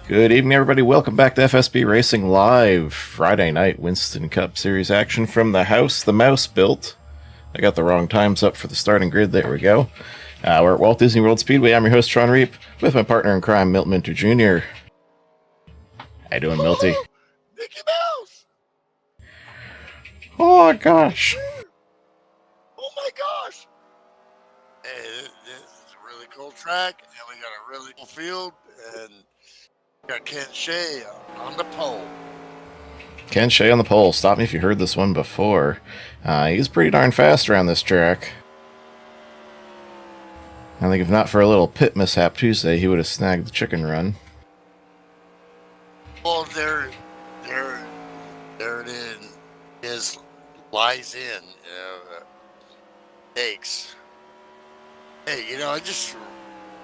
Good evening, everybody. Welcome back to FSB Racing Live. Friday night Winston Cup Series action from the house the mouse built. I got the wrong times up for the starting grid. There we go. We're at Walt Disney World Speedway. I'm your host, Tron Reap, with my partner in crime, Milton Minter Jr. How you doing, Milty? Mickey Mouse! Oh, my gosh. Oh, my gosh! Hey, this is a really cool track, and we got a really cool field, and we got Ken Shea on the pole. Ken Shea on the pole. Stop me if you heard this one before. He's pretty darn fast around this track. I think if not for a little pit mishap Tuesday, he would have snagged the chicken run. Well, there it is, lies in, takes. Hey, I just,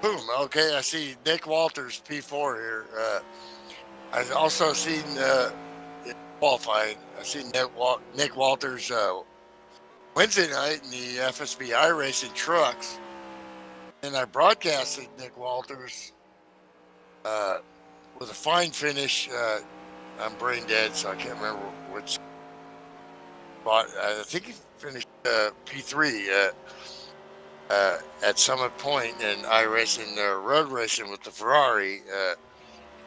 boom, okay, I see Nick Walters P4 here. I also seen, qualifying, I seen Nick Walters Wednesday night in the FSB iRacing trucks. And I broadcasted Nick Walters with a fine finish. I'm brain dead, so I can't remember which spot. I think he finished P3 at Summit Point and iRacing, road racing with the Ferrari.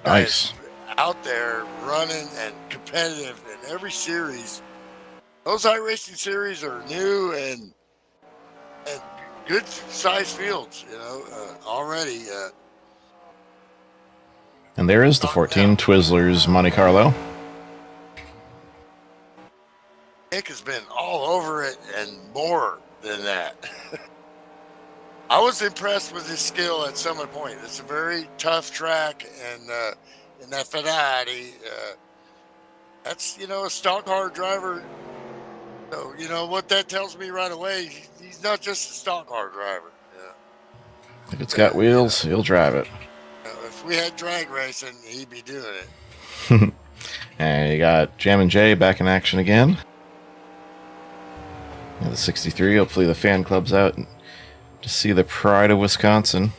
Nice. Out there running and competitive in every series. Those iRacing series are new and good size fields, already. And there is the 14 Twizzlers Monte Carlo. Nick has been all over it and more than that. I was impressed with his skill at Summit Point. It's a very tough track, and in that Ferrari, that's, a stock car driver. So, what that tells me right away, he's not just a stock car driver. If it's got wheels, he'll drive it. If we had drag racing, he'd be doing it. And you got Jammin' Jay back in action again. The 63, hopefully the fan club's out to see the pride of Wisconsin.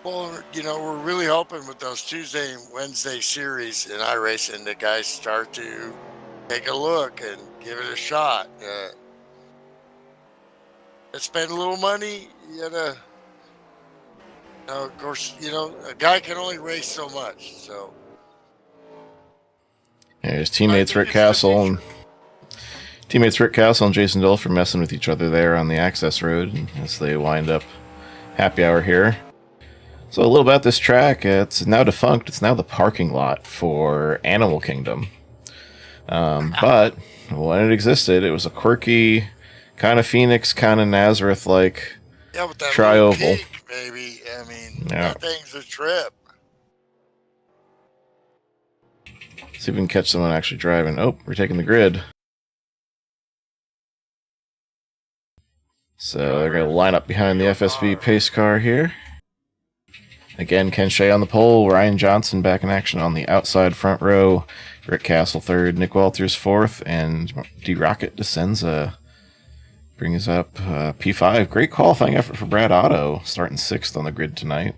Well, we're really hoping with those Tuesday and Wednesday series in iRacing that guys start to take a look and give it a shot. Spend a little money, you gotta, of course, a guy can only race so much, so. Yeah, his teammates Rick Castle and Jason Dolph are messing with each other there on the access road as they wind up happy hour here. So a little about this track. It's now defunct. It's now the parking lot for Animal Kingdom. But when it existed, it was a quirky, kind of Phoenix, kind of Nazareth-like with that tri-oval. Peak, baby. I mean, that thing's a trip. See if we can catch someone actually driving. Oh, we're taking the grid. So they're going to line up behind the FSB pace car here. Again, Ken Shea on the pole, Ryan Johnson back in action on the outside front row, Rick Castle third, Nick Walters fourth, and D-Rocket DeSenza brings up P5. Great qualifying effort for Brad Otto, starting sixth on the grid tonight.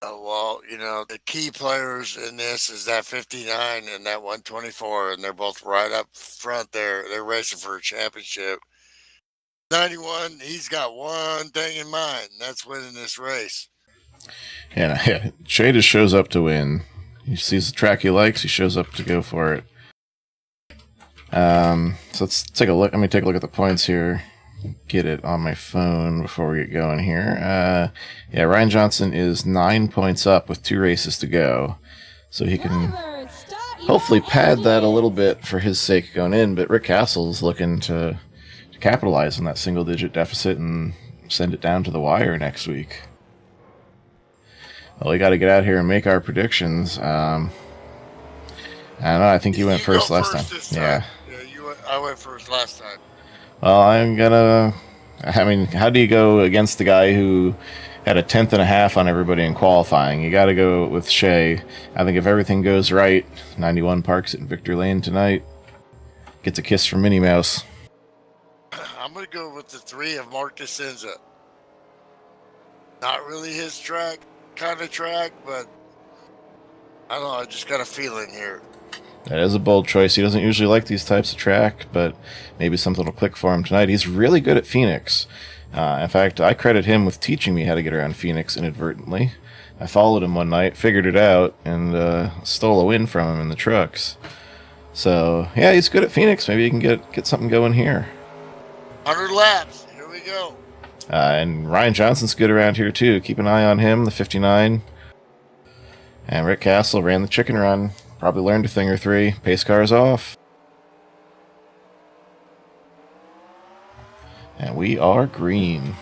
Well, the key players in this is that 59 and that 124, and they're both right up front there. They're racing for a championship. 91, he's got one thing in mind, and that's winning this race. Yeah, Shea just shows up to win. He sees the track he likes, he shows up to go for it. So let's take a look. Let me take a look at the points here. Get it on my phone before we get going here. Ryan Johnson is 9 points up with 2 races to go. So he can hopefully pad that a little bit for his sake going in, but Rick Castle's looking to capitalize on that single-digit deficit and send it down to the wire next week. Well, we got to get out here and make our predictions. I don't know. I think you went first last time. Yeah, I went first last time. Well, how do you go against the guy who had a 10th and a half on everybody in qualifying? You got to go with Shea. I think if everything goes right, 91 parks at Victor Lane tonight. Gets a kiss from Minnie Mouse. I'm going to go with the 3 of Mark DeSenza. Not really his track, kind of track, but I don't know. I just got a feeling here. That is a bold choice. He doesn't usually like these types of track, but maybe something will click for him tonight. He's really good at Phoenix. In fact, I credit him with teaching me how to get around Phoenix inadvertently. I followed him one night, figured it out, and stole a win from him in the trucks. So, yeah, he's good at Phoenix. Maybe he can get something going here. 100 laps. Here we go. And Ryan Johnson's good around here, too. Keep an eye on him, the 59. And Rick Castle ran the chicken run. Probably learned a thing or three. Pace car's off. And we are green.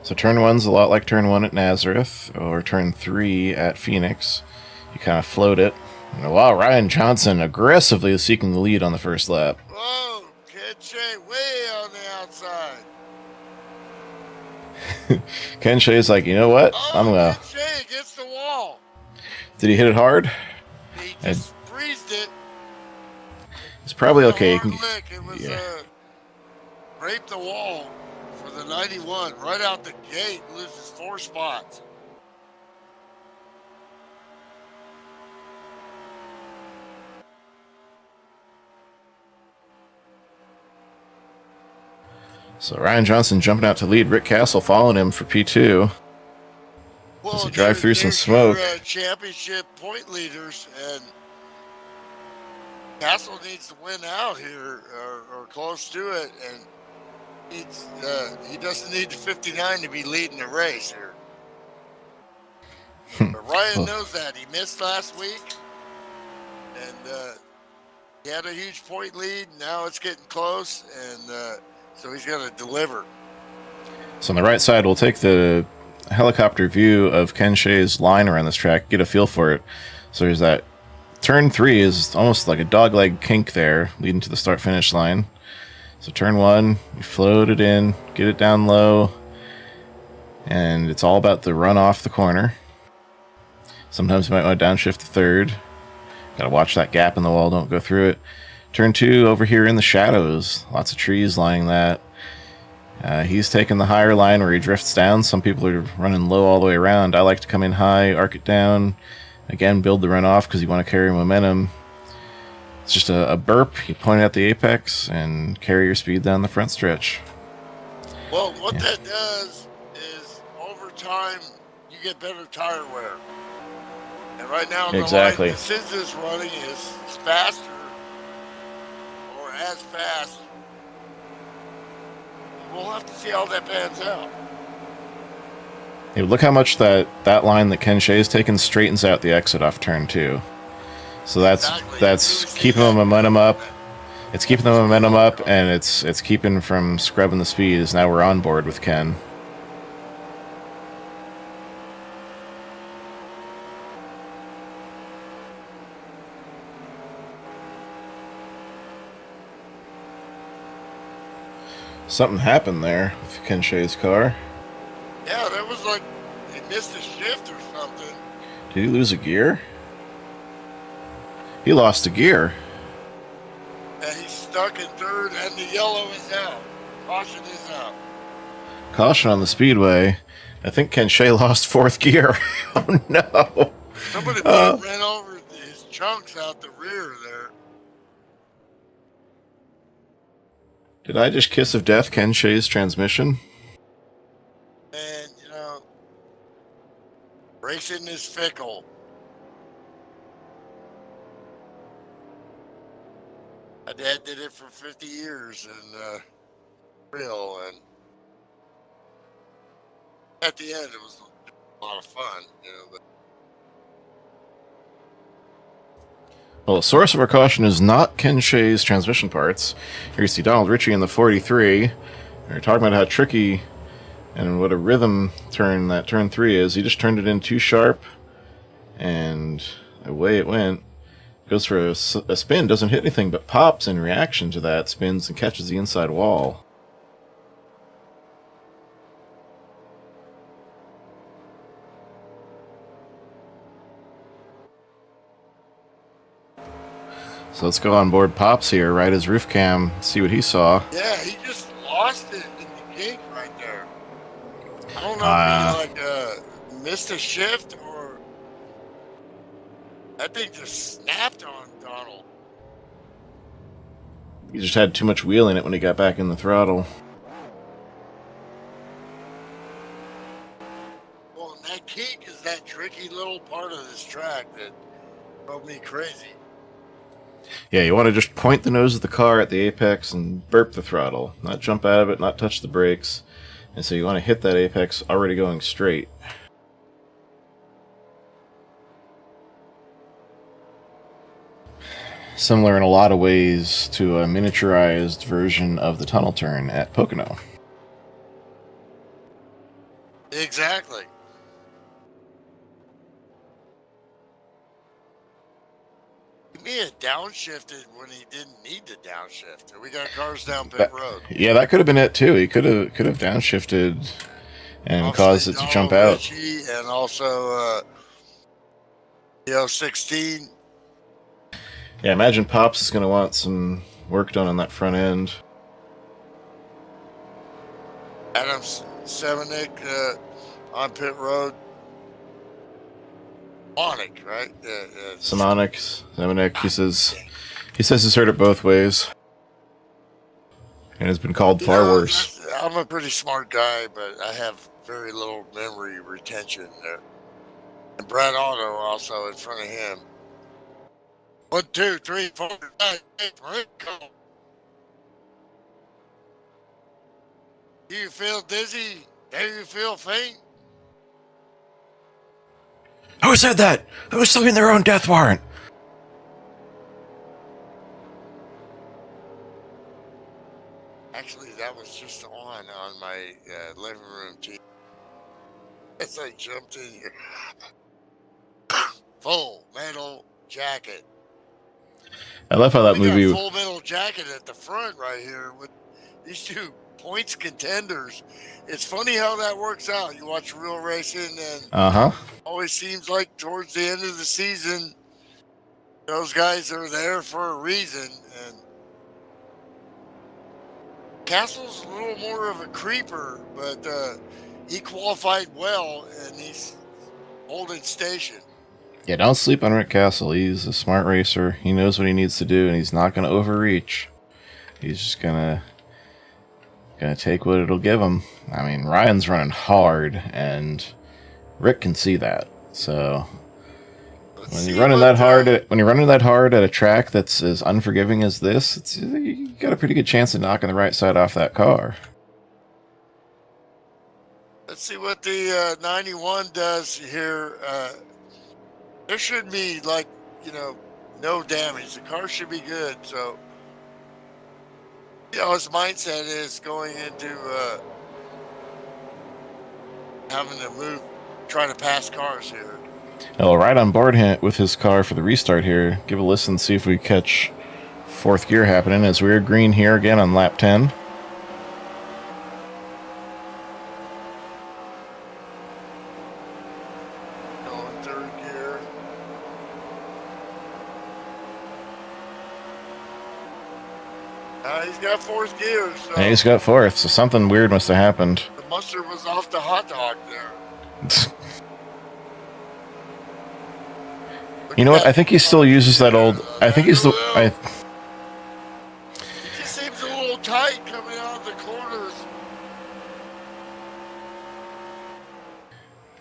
So turn 1's a lot like turn 1 at Nazareth, or turn 3 at Phoenix. You kind of float it. And wow, Ryan Johnson aggressively seeking the lead on the first lap. Whoa, Ken Shea way on the outside. Ken Shea's like, you know what? Ken Shea against the wall. Did he hit it hard? He just breezed it. It's probably okay. It was raped the wall for the 91 right out the gate. Loses 4 spots. So Ryan Johnson jumping out to lead. Rick Castle following him for P2. Well, as he drive through some smoke. Your, championship point leaders, and Castle needs to win out here or close to it, and he doesn't need the 59 to be leading the race here. But Ryan knows that. He missed last week, and he had a huge point lead. Now it's getting close, and so he's going to deliver. So on the right side, we'll take the helicopter view of Ken Shea's line around this track, get a feel for it. So there's that turn 3 is almost like a dogleg kink there, leading to the start-finish line. So turn 1, you float it in, get it down low, and it's all about the run off the corner. Sometimes you might want to downshift the third. Gotta watch that gap in the wall, don't go through it. Turn 2 over here in the shadows, lots of trees lining that. He's taking the higher line where he drifts down. Some people are running low all the way around. I like to come in high, arc it down. Again, build the runoff because you want to carry momentum. It's just a burp. You point at the apex and carry your speed down the front stretch. Well, what that does is over time, you get better tire wear. And right now, exactly. The line that Cinza's running is faster or as fast. We'll have to see how that pans out. Hey, look how much that line that Ken Shea's taken straightens out the exit off turn 2. So that's keeping the momentum up. It's keeping the momentum up, and it's keeping from scrubbing the speed. As now we're on board with Ken. Something happened there with Ken Shea's car. Yeah, that was like he missed a shift or something. Did he lose a gear? He lost a gear. And he's stuck in third, and the yellow is out. Caution is out. Caution on the Speedway. I think Ken Shea lost 4th gear. Oh, no. Somebody ran over his chunks out the rear there. Did I just kiss of death Ken Shea's transmission? And, racing is fickle. My dad did it for 50 years and real, and at the end it was a lot of fun, but Well, the source of our caution is not Ken Shea's transmission parts. Here you see Donald Ritchie in the 43. We're talking about how tricky and what a rhythm turn that turn 3 is. He just turned it in too sharp, and away it went. Goes for a spin, doesn't hit anything, but pops in reaction to that, spins and catches the inside wall. So let's go on board Pops here, ride his roof cam, see what he saw. Yeah, he just lost it in the kink right there. I don't know if he missed a shift or that thing just snapped on Donald. He just had too much wheel in it when he got back in the throttle. Well, and that kink is that tricky little part of this track that drove me crazy. Yeah, you want to just point the nose of the car at the apex and burp the throttle. Not jump out of it, not touch the brakes. And so you want to hit that apex already going straight. Similar in a lot of ways to a miniaturized version of the tunnel turn at Pocono. Exactly. He may have downshifted when he didn't need to downshift. We got cars down pit road. Yeah, that could have been it too. He could have downshifted and caused it to jump out. Ritchie and also the 016. Yeah, imagine Pops is going to want some work done on that front end. Adam Semenik on pit road. Sonic, right? Semenik, he says he's heard it both ways. And has been called far worse. I'm a pretty smart guy, but I have very little memory retention there. And Brad Otto also in front of him. 1, 2, 3, 4, 5, 6, go. Do you feel dizzy? Do you feel faint? Who said that? Who's serving their own death warrant? Actually, that was just on my living room TV. As I jumped in here. Full metal jacket. I love how that movie. Got full metal jacket at the front right here with these two points contenders. It's funny how that works out. You watch real racing and always seems like towards the end of the season, those guys are there for a reason. And Castle's a little more of a creeper, but he qualified well and he's holding station. Yeah, don't sleep on Rick Castle. He's a smart racer. He knows what he needs to do, and he's not going to overreach. He's just gonna take what it'll give him. I mean, Ryan's running hard, and Rick can see that. So when you're running that hard at a track that's as unforgiving as this, you got a pretty good chance of knocking the right side off that car. Let's see what the 91 does here. There should be, no damage. The car should be good. So, his mindset is going into having to trying to pass cars here. I'll ride on board with his car for the restart here. Give a listen, see if we catch fourth gear happening as we're green here again on lap 10. He's got fourth gear. So yeah, he's got fourth, so something weird must have happened. The mustard was off the hot dog there. You know what? I think he still uses that old. I think he's the. He just seems a little tight coming out of the corners.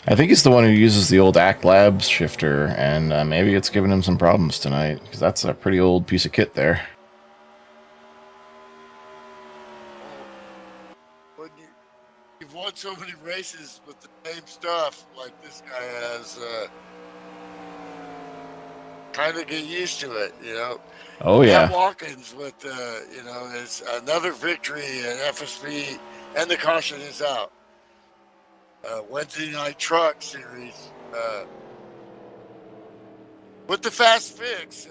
I think he's the one who uses the old Act Labs shifter, and maybe it's giving him some problems tonight because that's a pretty old piece of kit there. You've won so many races with the same stuff like this guy has. Kind of get used to it, Oh yeah. Matt Watkins with, is another victory at FSB, and the caution is out. Wednesday Night Truck Series with the fast fix.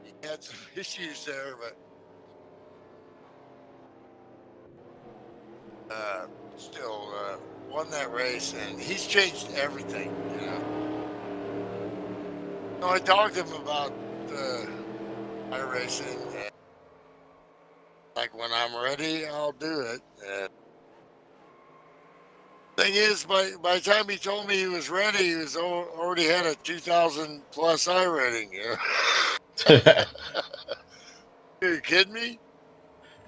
He had some issues there, but. Still won that race, and he's changed everything, No, I talked to him about iRacing. And like when I'm ready, I'll do it. And thing is, by the time he told me he was ready, he was already had a 2,000 plus I rating. You know? Are you kidding me?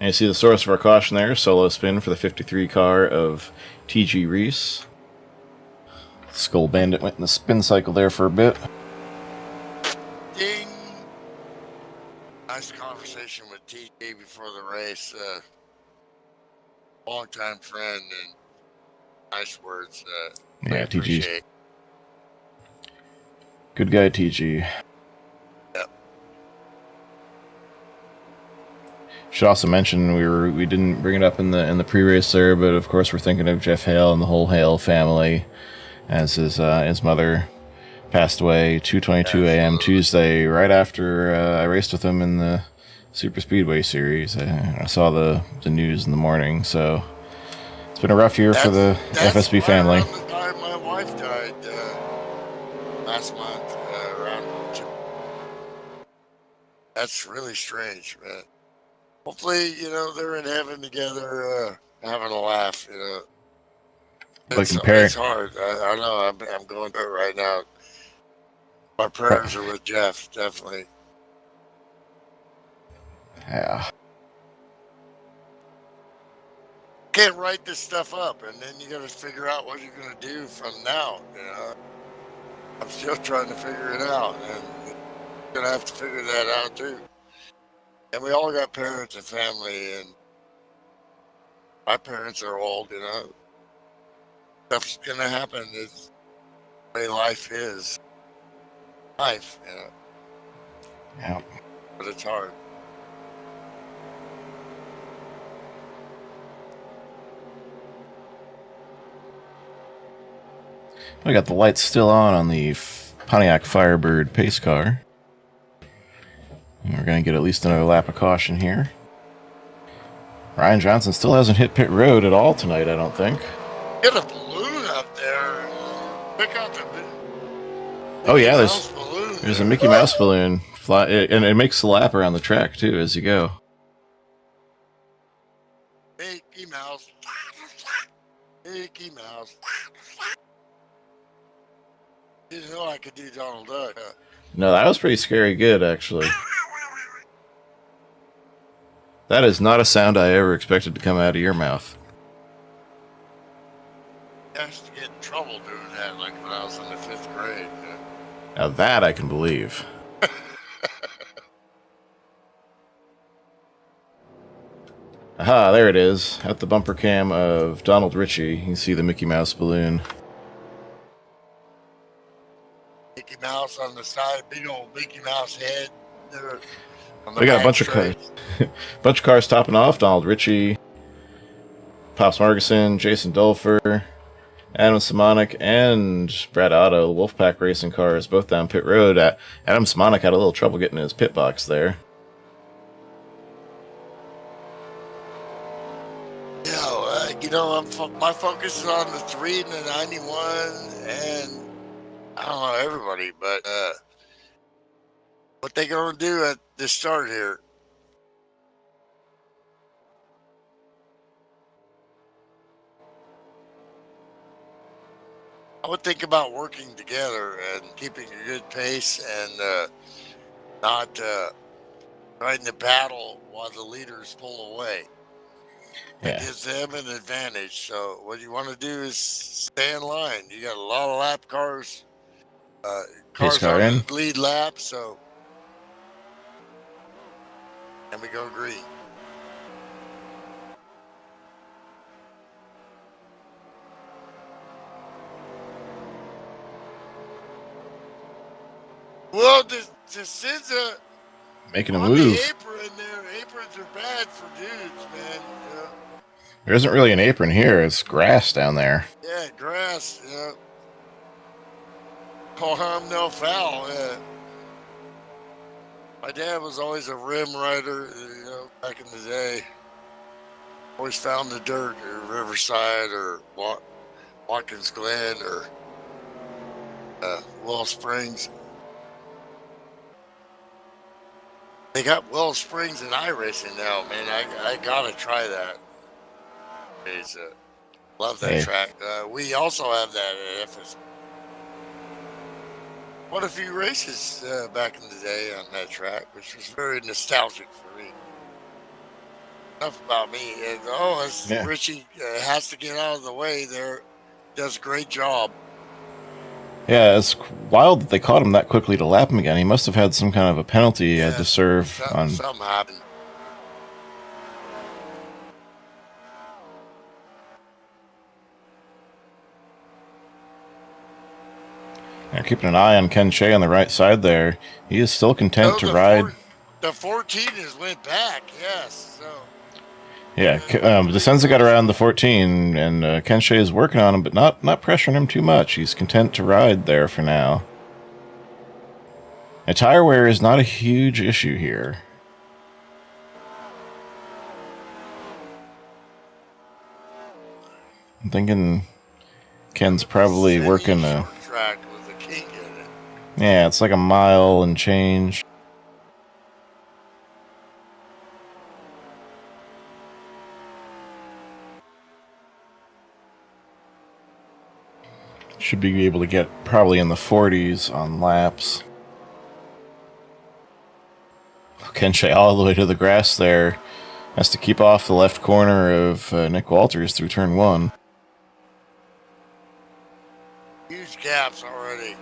And you see the source of our caution there, solo spin for the 53 car of TG Reese. Skull Bandit went in the spin cycle there for a bit. Ding. Nice conversation with TJ before the race. Longtime friend and nice words. Yeah, TG. Appreciate. Good guy, TG. Yep. Should also mention we didn't bring it up in the pre-race there, but of course we're thinking of Jeff Hale and the whole Hale family, as his mother passed away 2:22 a.m. Tuesday, right after I raced with him in the Super Speedway series. I saw the news in the morning, so it's been a rough year for the FSB family. Around the time my wife died last month. That's really strange, man. Hopefully, they're in heaven together, having a laugh. It's hard. I know. I'm going through it right now. My prayers are with Jeff, definitely. Yeah. Can't write this stuff up, and then you got to figure out what you're going to do from now. I'm still trying to figure it out, and you're going to have to figure that out too. And we all got parents and family, and my parents are old. Stuff's going to happen. It's the way life is. Life, Yeah. But it's hard. We got the lights still on the Pontiac Firebird pace car. And we're going to get at least another lap of caution here. Ryan Johnson still hasn't hit pit road at all tonight, I don't think. Get a balloon up there. Pick out the Oh yeah, there's a Mickey Mouse balloon. And it makes the lap around the track, too, as you go. Mickey Mouse. Mickey Mouse. You didn't know I could do Donald Duck, huh? No, that was pretty scary good, actually. That is not a sound I ever expected to come out of your mouth. I used to get in trouble doing that, like when I was in the 5th grade. Now that I can believe. Aha, there it is. At the bumper cam of Donald Ritchie, you can see the Mickey Mouse balloon. Mickey Mouse on the side, big old Mickey Mouse head. We got a bunch of cars topping off. Donald Ritchie, Pops Margison, Jason Dolfer, Adam Simonik, and Brad Otto, Wolfpack Racing cars, both down pit road. Adam Simonik had a little trouble getting in his pit box there. My focus is on the 3 and the 91, and I don't know everybody, but what they gonna do at the start here? I would think about working together and keeping a good pace and not trying to battle while the leaders pull away. It gives them an advantage. So what you want to do is stay in line. You got a lot of lap cars. Cars on the lead lap, so and we go green. Well, the SZA making a on move. The apron there. Aprons are bad for dudes, man. Yeah. There isn't really an apron here. It's grass down there. Yeah, grass. Yeah. Call harm, no foul. Yeah. My dad was always a rim rider, back in the day. Always found the dirt at Riverside or Watkins Glen or Willow Springs. They got Willow Springs and iRacing now, man. I gotta try that. Love that Hey. track. We also have that at FSB. Won a few races back in the day on that track, which was very nostalgic for me. Enough about me. And, Yeah. Richie has to get out of the way there. Does a great job. Yeah, it's wild that they caught him that quickly to lap him again. He must have had some kind of a penalty he had to serve on. Something happened. They're keeping an eye on Ken Shea on the right side there. He is still content to ride. The 14 has went back, yes. So. Yeah, DeSenza got around the 14, and Ken Shea is working on him, but not pressuring him too much. He's content to ride there for now. And tire wear is not a huge issue here. I'm thinking Ken's probably working a track with a kink in it. Yeah, it's like a mile and change. Should be able to get probably in the 40s on laps. Ken Shea all the way to the grass there. Has to keep off the left corner of Nick Walters through turn 1. Huge gaps already.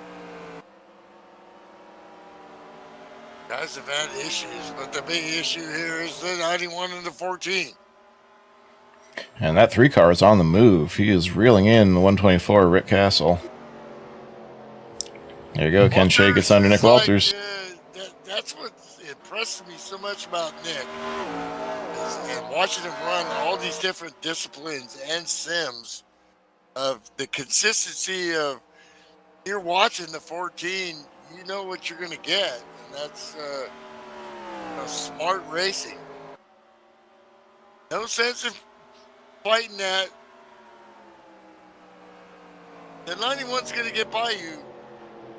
Guys have had issues, but the big issue here is the 91 and the 14. And that 3 car is on the move. He is reeling in the 124 Rick Castle. There you go. Ken Shea gets under Nick Walters. That's what impressed me so much about Nick. And watching him run all these different disciplines and sims, of the consistency of, you're watching the 14, you know what you're going to get. And that's smart racing. No sense of fighting that. The 91's going to get by you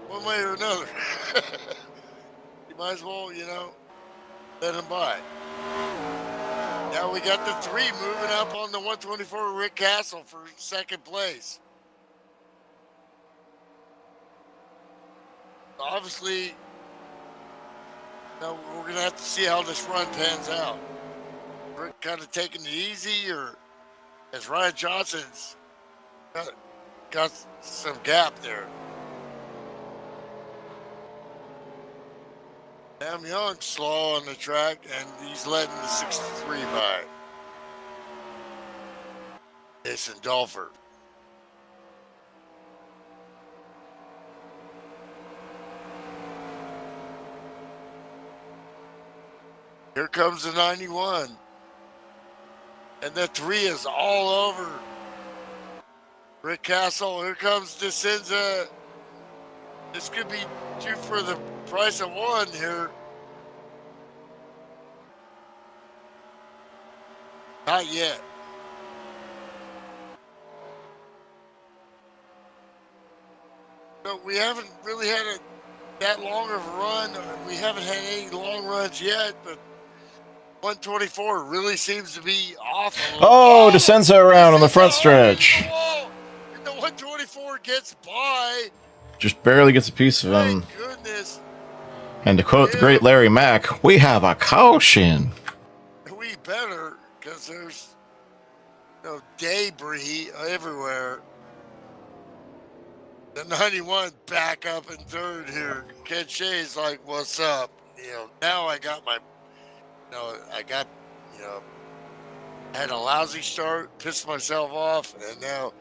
one way or another. You might as well, let him by. Now we got the 3 moving up on the 124 Rick Castle for second place. Obviously, we're going to have to see how this run pans out. Rick kind of taking it easy, or as Ryan Johnson's got some gap there. Sam Young's slow on the track, and he's letting the 63 by. Jason Dolfer. Here comes the 91. And the 3 is all over Rick Castle. Here comes DeSenza. This could be 2 for the price of 1 here. Not yet. So we haven't really had that long of a run. We haven't had any long runs yet, but 124 really seems to be off a little. Oh, DeSenza around on the front stretch. The 124 gets by. Just barely gets a piece of him. Thank goodness. And to quote the great Larry Mack, we have a caution. We better, because there's debris everywhere. The 91 back up in third here. Ken Shea's like, what's up? Now I got my, had a lousy start, pissed myself off, and now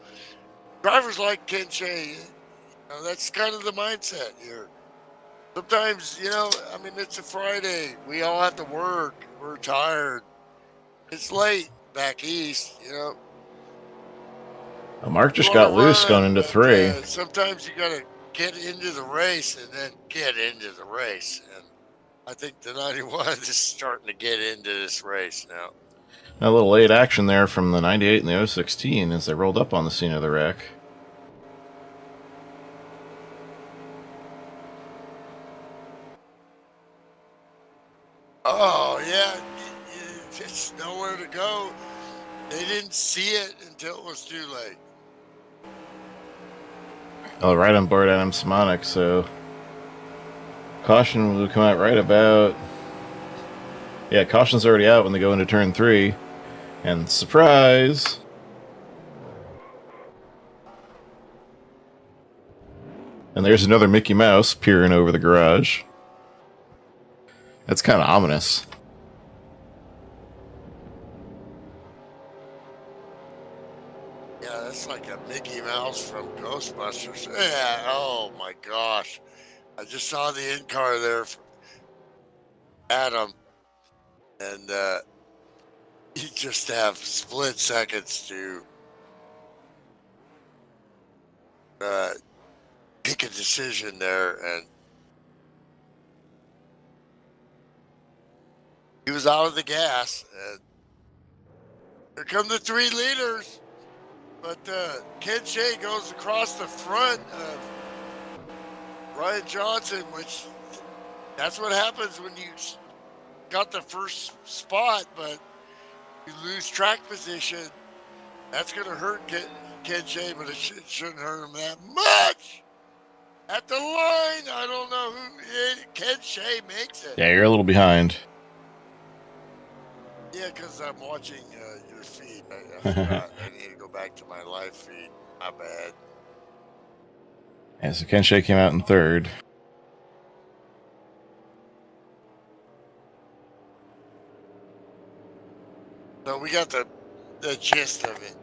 drivers like Ken Shea, that's kind of the mindset here. Sometimes, it's a Friday. We all have to work. We're tired. It's late back east, Mark just got loose going into 3. Sometimes you got to get into the race and then get into the race. And I think the 91 is starting to get into this race now. A little late action there from the 98 and the 016 as they rolled up on the scene of the wreck. Yeah, it's nowhere to go. They didn't see it until it was too late. Oh, right on board Adam Simonic, so caution will come out right about... Yeah, caution's already out when they go into turn 3. And surprise! And there's another Mickey Mouse peering over the garage. That's kind of ominous. Yeah, that's like a Mickey Mouse from Ghostbusters. Yeah, oh my gosh. I just saw the in-car there for Adam, and you just have split seconds to make a decision there, and he was out of the gas, and here come the 3 leaders. But Ken Shea goes across the front of Ryan Johnson, which that's what happens when you got the first spot, but you lose track position. That's going to hurt Ken Shea, but it shouldn't hurt him that much. At the line, I don't know who Ken Shea makes it. Yeah, you're a little behind. Yeah, because I'm watching your feed. I forgot. I need to go back to my live feed. My bad. Yeah, so Ken Shea came out in 3rd. So we got the gist of it.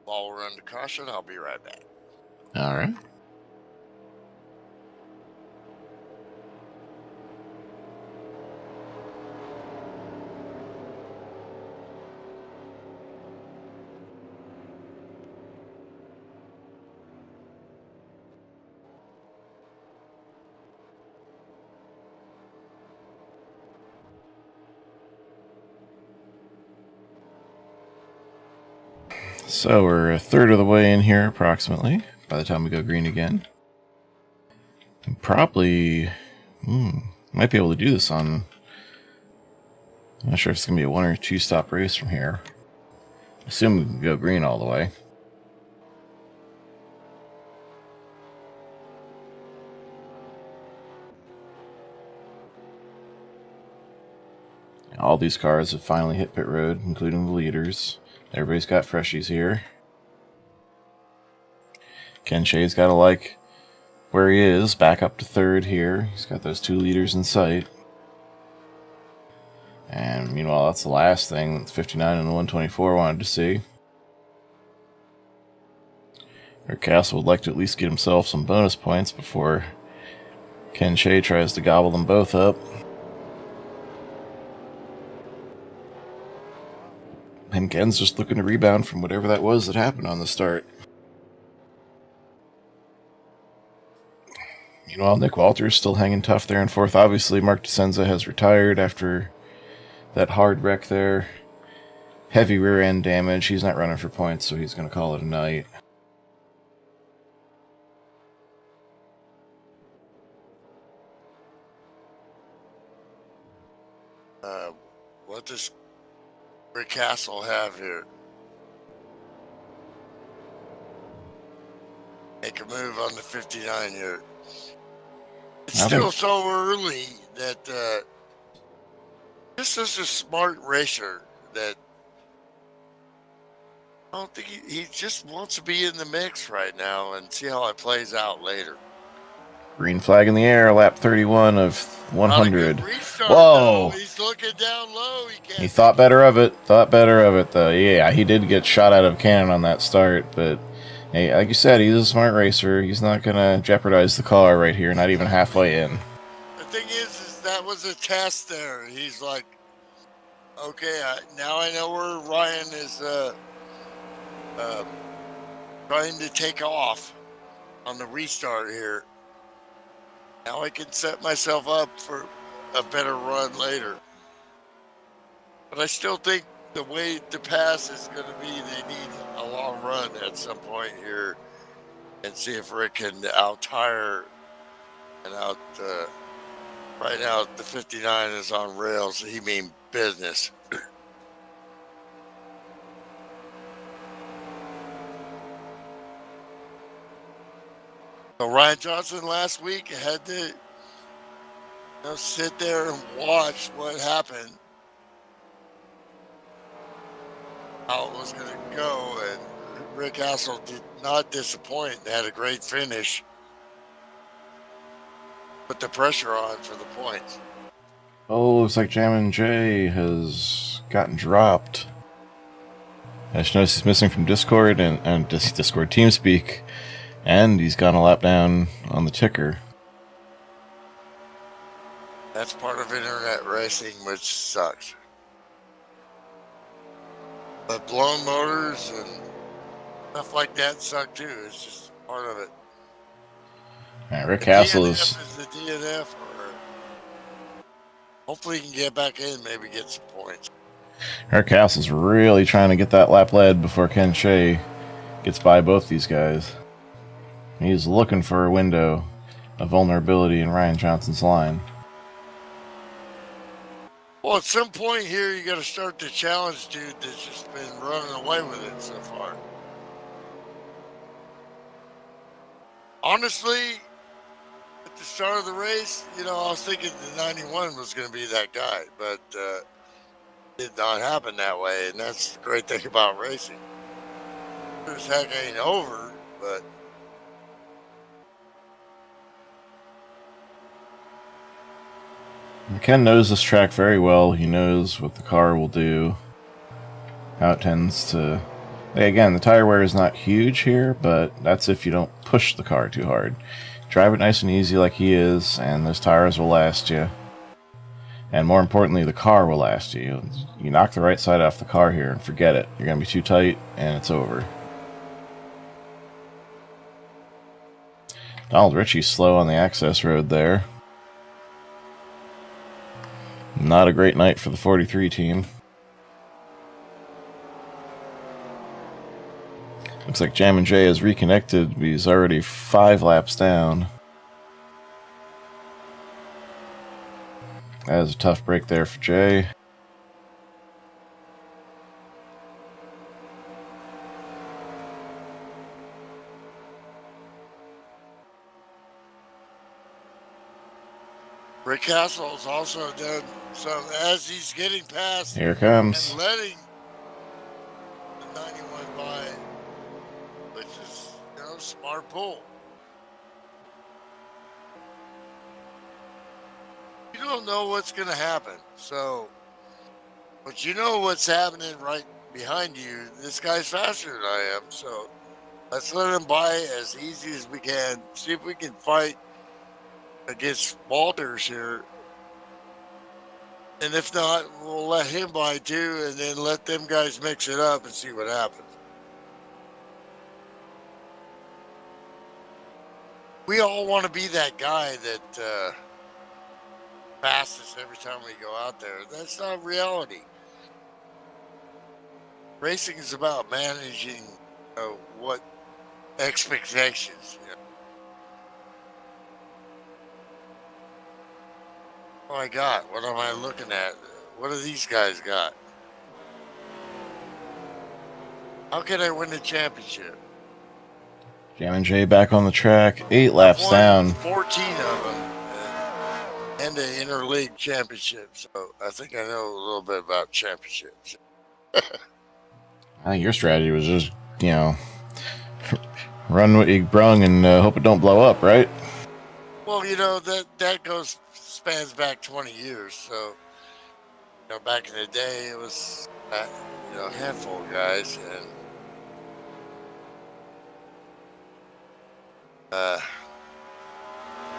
Ball will run to caution. I'll be right back. All right. So we're a third of the way in here, approximately, by the time we go green again. And probably might be able to do this on... I'm not sure if it's going to be a 1 or 2 stop race from here. Assume we can go green all the way. All these cars have finally hit pit road, including the leaders. Everybody's got freshies here. Ken Shea's got to like where he is, back up to 3rd here. He's got those 2 leaders in sight. And meanwhile, that's the last thing that 59 and the 124 wanted to see. Rick Castle would like to at least get himself some bonus points before Ken Shea tries to gobble them both up. And Ken's just looking to rebound from whatever that was that happened on the start. Meanwhile, Nick Walter's still hanging tough there in 4th. Obviously, Mark DeSenza has retired after that hard wreck there. Heavy rear end damage. He's not running for points, so he's going to call it a night. What does Rick Castle have here? Make a move on the 59 here. It's still so early that this is a smart racer that I don't think he just wants to be in the mix right now and see how it plays out later. Green flag in the air, lap 31 of 100. Restart, whoa! Though. He's looking down low. He thought better of it. Though. Yeah, he did get shot out of a cannon on that start, but hey, like you said, he's a smart racer. He's not going to jeopardize the car right here, not even halfway in. The thing is that was a test there. He's like, okay, now I know where Ryan is trying to take off on the restart here. Now I can set myself up for a better run later. But I still think the way to pass is going to be they need a long run at some point here and see if Rick can out-tire and Right now, the 59 is on rails. He mean business. So Ryan Johnson last week had to sit there and watch what happened, how it was going to go, and Rick Hassel did not disappoint and had a great finish. Put the pressure on for the points. Oh, looks like Jammin' Jay has gotten dropped. I just noticed he's missing from Discord and Discord TeamSpeak, and he's gone a lap down on the ticker. That's part of internet racing, which sucks. But blown motors and stuff like that suck too. It's just part of it. Rick The Hassel DNF is the DNF, or hopefully he can get back in, maybe get some points. Rick Hassel's really trying to get that lap led before Ken Shea gets by both these guys. He's looking for a window of vulnerability in Ryan Johnson's line. Well, at some point here, you got to start the challenge, dude, that's just been running away with it so far. Honestly, at the start of the race, I was thinking the 91 was going to be that guy, but it did not happen that way, and that's the great thing about racing. This heck ain't over, but Ken knows this track very well. He knows what the car will do, how it tends to... Again, the tire wear is not huge here, but that's if you don't push the car too hard. Drive it nice and easy like he is, and those tires will last you. And more importantly, the car will last you. You knock the right side off the car here and forget it. You're going to be too tight, and it's over. Donald Ritchie's slow on the access road there. Not a great night for the 43 team. Looks like Jammin' Jay has reconnected, but he's already 5 laps down. That was a tough break there for Jay. Rick Castle's also done some as he's getting past. Here it comes. And letting the 91 by, which is, smart pull. You don't know what's going to happen. So, but you know what's happening right behind you. This guy's faster than I am. So let's let him by as easy as we can. See if we can fight against Walters here. And if not, we'll let him by too, and then let them guys mix it up and see what happens. We all want to be that guy that passes every time we go out there. That's not reality. Racing is about managing what expectations. What I got? What am I looking at? What do these guys got? How can I win the championship? Jammin' Jay back on the track, 8 laps down. 14 of them, and the interleague championship. So I think I know a little bit about championships. I think your strategy was just, run what you brung and hope it don't blow up, right? Well, that spans back 20 years. So, back in the day, it was a handful of guys, and I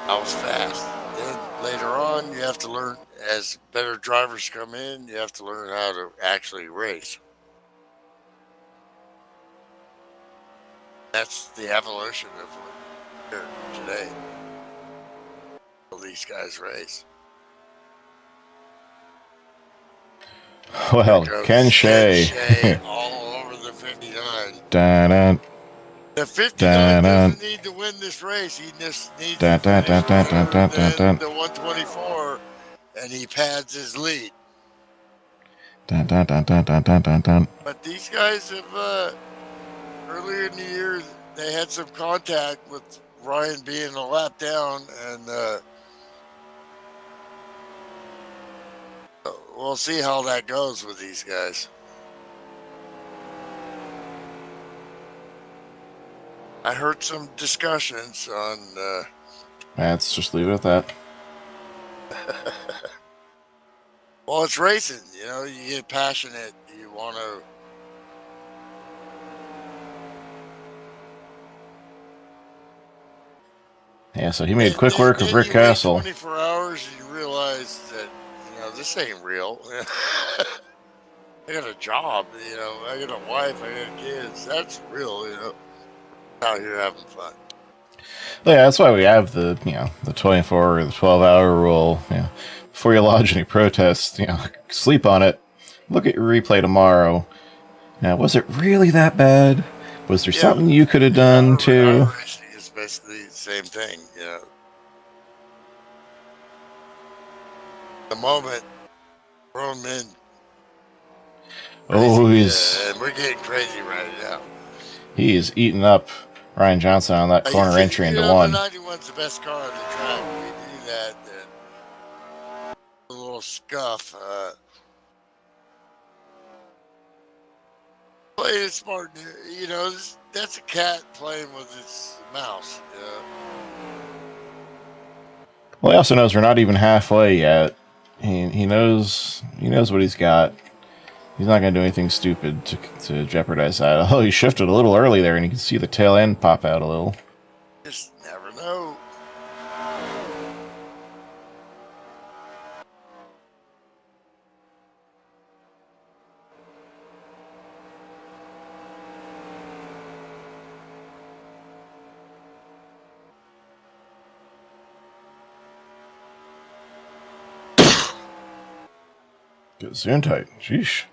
was fast. Then later on, you have to learn, as better drivers come in, you have to learn how to actually race. That's the evolution of what we're here today. These guys race. Well, Ken Shea. all over the 59. Dun-dun. The 59 Dun, dun, doesn't need to win this race. He just needs to dun, dun, finish dun, dun, dun, better dun, dun, than dun. the 124, and he pads his lead. Dun, dun, dun, dun, dun, dun, dun, dun. But these guys have, earlier in the year, they had some contact with Ryan being a lap down, and we'll see how that goes with these guys. I heard some discussions on. Let's just leave it at that. Well, it's racing. You know, you get passionate. You want to. Yeah, so he made quick work of Rick Castle. 24 hours, and you realize that this ain't real. I got a job. I got a wife. I got kids. That's real. Out here having fun. Well, yeah, that's why we have the 24 or the 12-hour rule. Before you lodge any protests, sleep on it. Look at your replay tomorrow. Now, was it really that bad? Was there something you could have done too? It's basically the same thing. The moment grown men. Crazy, we're getting crazy right now. He is eating up Ryan Johnson on that corner entry into one. The 91's the best car on the track. We do that. A little scuff. Play it smart. That's a cat playing with its mouse. Well, he also knows we're not even halfway yet. He knows what he's got. He's not going to do anything stupid to jeopardize that. Oh, he shifted a little early there, and you can see the tail end pop out a little. Just never know. Get soon tight. Sheesh.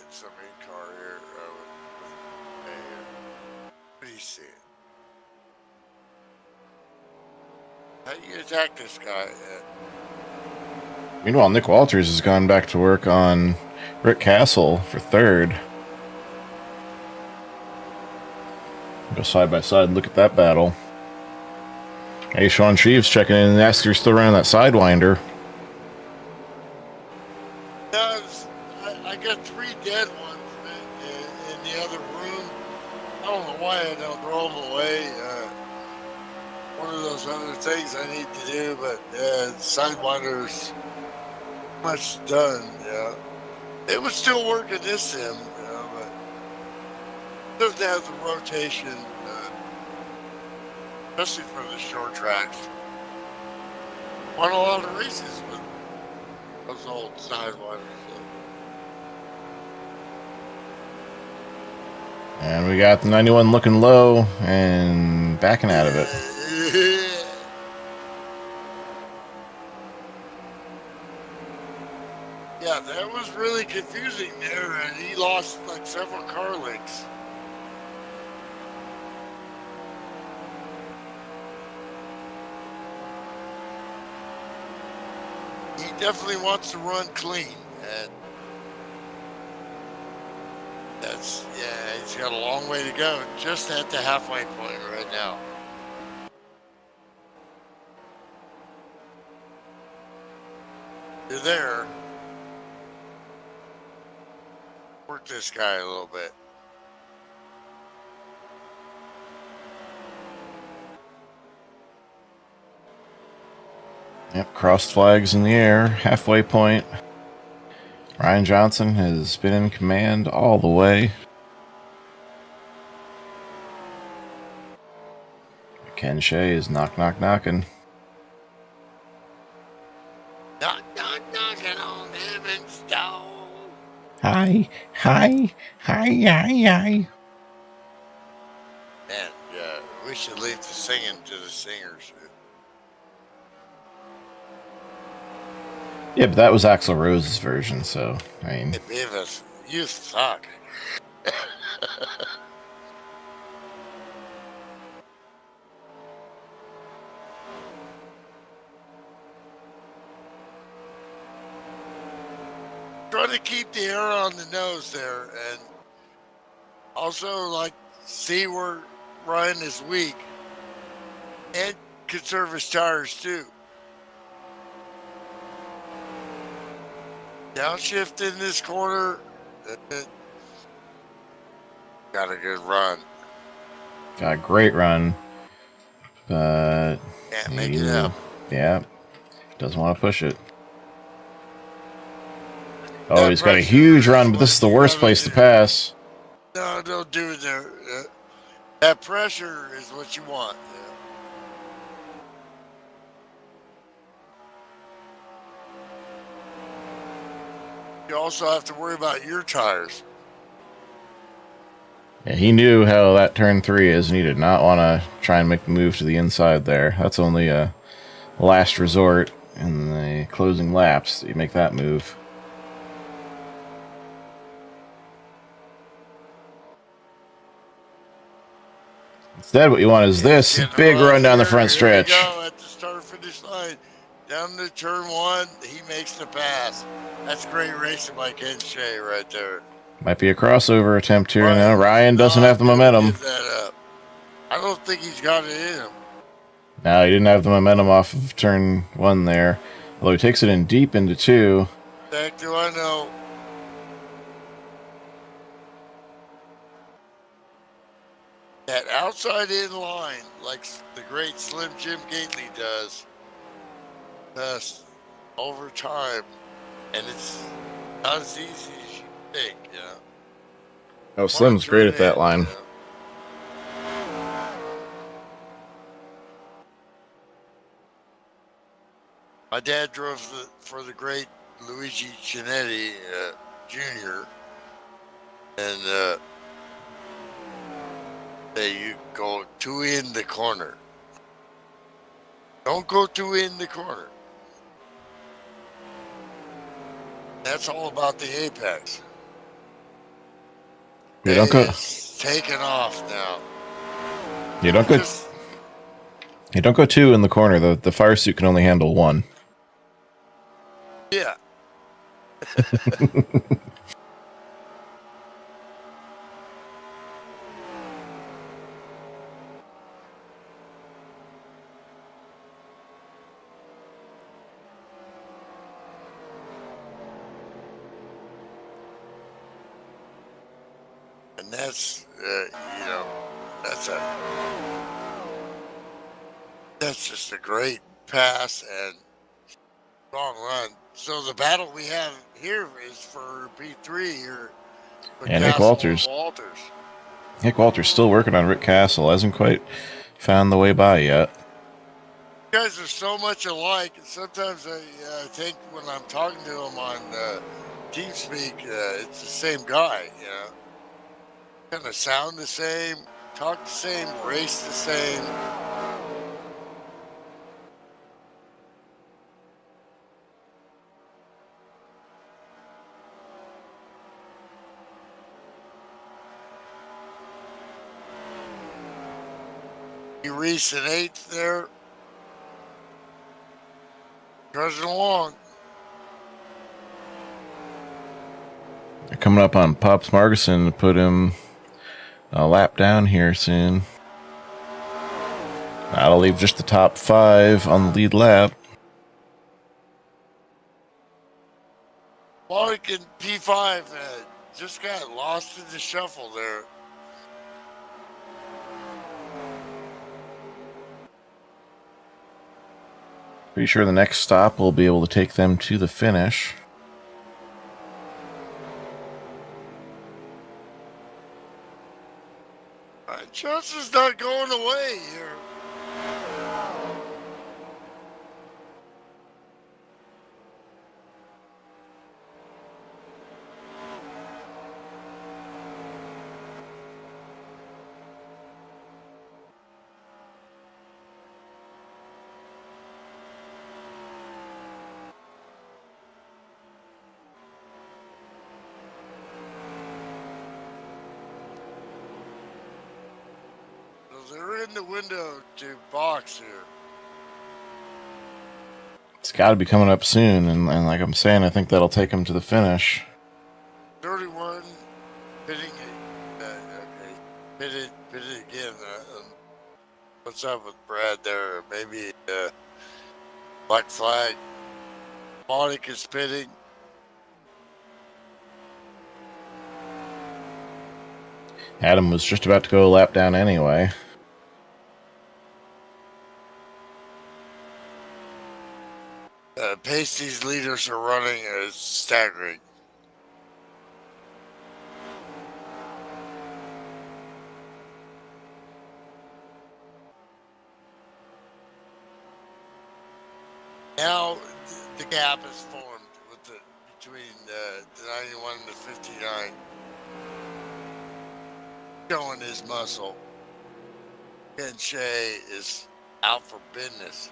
Some in-car here. What do you see? How do you attack this guy? Meanwhile, Nick Walters has gone back to work on Rick Castle for third. Go side by side and look at that battle. Hey, Sean Sheaves checking in and asks if you're still around that Sidewinder. I got 3 dead ones in the other room. I don't know why I don't throw them away. One of those other things I need to do, but Sidewinder's much done. It was still working this sim, but it doesn't have the rotation, especially for the short tracks. Won a lot of races with those old Sidewinders. And we got the 91 looking low and backing out of it. Yeah, that was really confusing there, and he lost like several car lengths. He definitely wants to run clean, and he's got a long way to go, just at the halfway point right now. You're there. Work this guy a little bit. Yep, crossed flags in the air, halfway point. Ryan Johnson has been in command all the way. Ken Shea is knocking. Knocking on heaven's door. Hi. Man, we should leave the singing to the singers. Yeah, but that was Axl Rose's version, so I mean, Beavis, you suck. Try to keep the air on the nose there, and also like see where Ryan is weak, and conserve his tires too. Downshift in this corner. Got a good run. got a great run, but Can't make it up. Yeah, doesn't want to push it. Oh, That he's got a pressure huge is run, but this what is the you worst gotta place to do. pass. No, don't do it there. That pressure is what you want. You also have to worry about your tires. Yeah, he knew how that turn 3 is, and he did not want to try and make the move to the inside there. That's only a last resort in the closing laps that you make that move. Instead, what you want is this big run down the front stretch. Here we go at the start-finish line. Down to turn 1, he makes the pass. That's great racing by Ken Shea right there. Might be a crossover attempt here. Now Ryan doesn't have the momentum. Give that up. I don't think he's got it in him. No, he didn't have the momentum off of turn 1 there. Although he takes it in deep into 2. Heck do I know. That outside in line, like the great Slim Jim Gately does, over time, and it's not as easy as you think, you know. Oh, Slim's great at that line. You know? My dad drove for the great Luigi Chinetti Jr. And you go 2 in the corner. Don't go 2 in the corner. That's all about the apex. You don't go. It's taking off now. You don't go. You don't go 2 in the corner. The fire suit can only handle 1. Yeah. And that's, that's just a great pass and strong run. So the battle we have here is for P3 here. And Nick Walters. Nick Walters still working on Rick Castle. Hasn't quite found the way by yet. You guys are so much alike. And sometimes I think when I'm talking to him on TeamSpeak, it's the same guy, you know. Kind of sound the same, talk the same, race the same. He reached an 8th there. Trudging along. They're coming up on Pops Margison to put him a lap down here soon. That'll leave just the top 5 on the lead lap. Mark and P5 just got lost in the shuffle there. Pretty sure the next stop will be able to take them to the finish. Johnson's not going away here. they're in the window to box here. It's got to be coming up soon, and like I'm saying, I think that'll take him to the finish. 31, pitting it. Okay, pit it again. What's up with Brad there? Maybe black flag. Monik is pitting. Adam was just about to go a lap down anyway. Pace these leaders are running is staggering. Now the gap is formed with between the 91 and the 59. Showing his muscle. Ken Shea is out for business.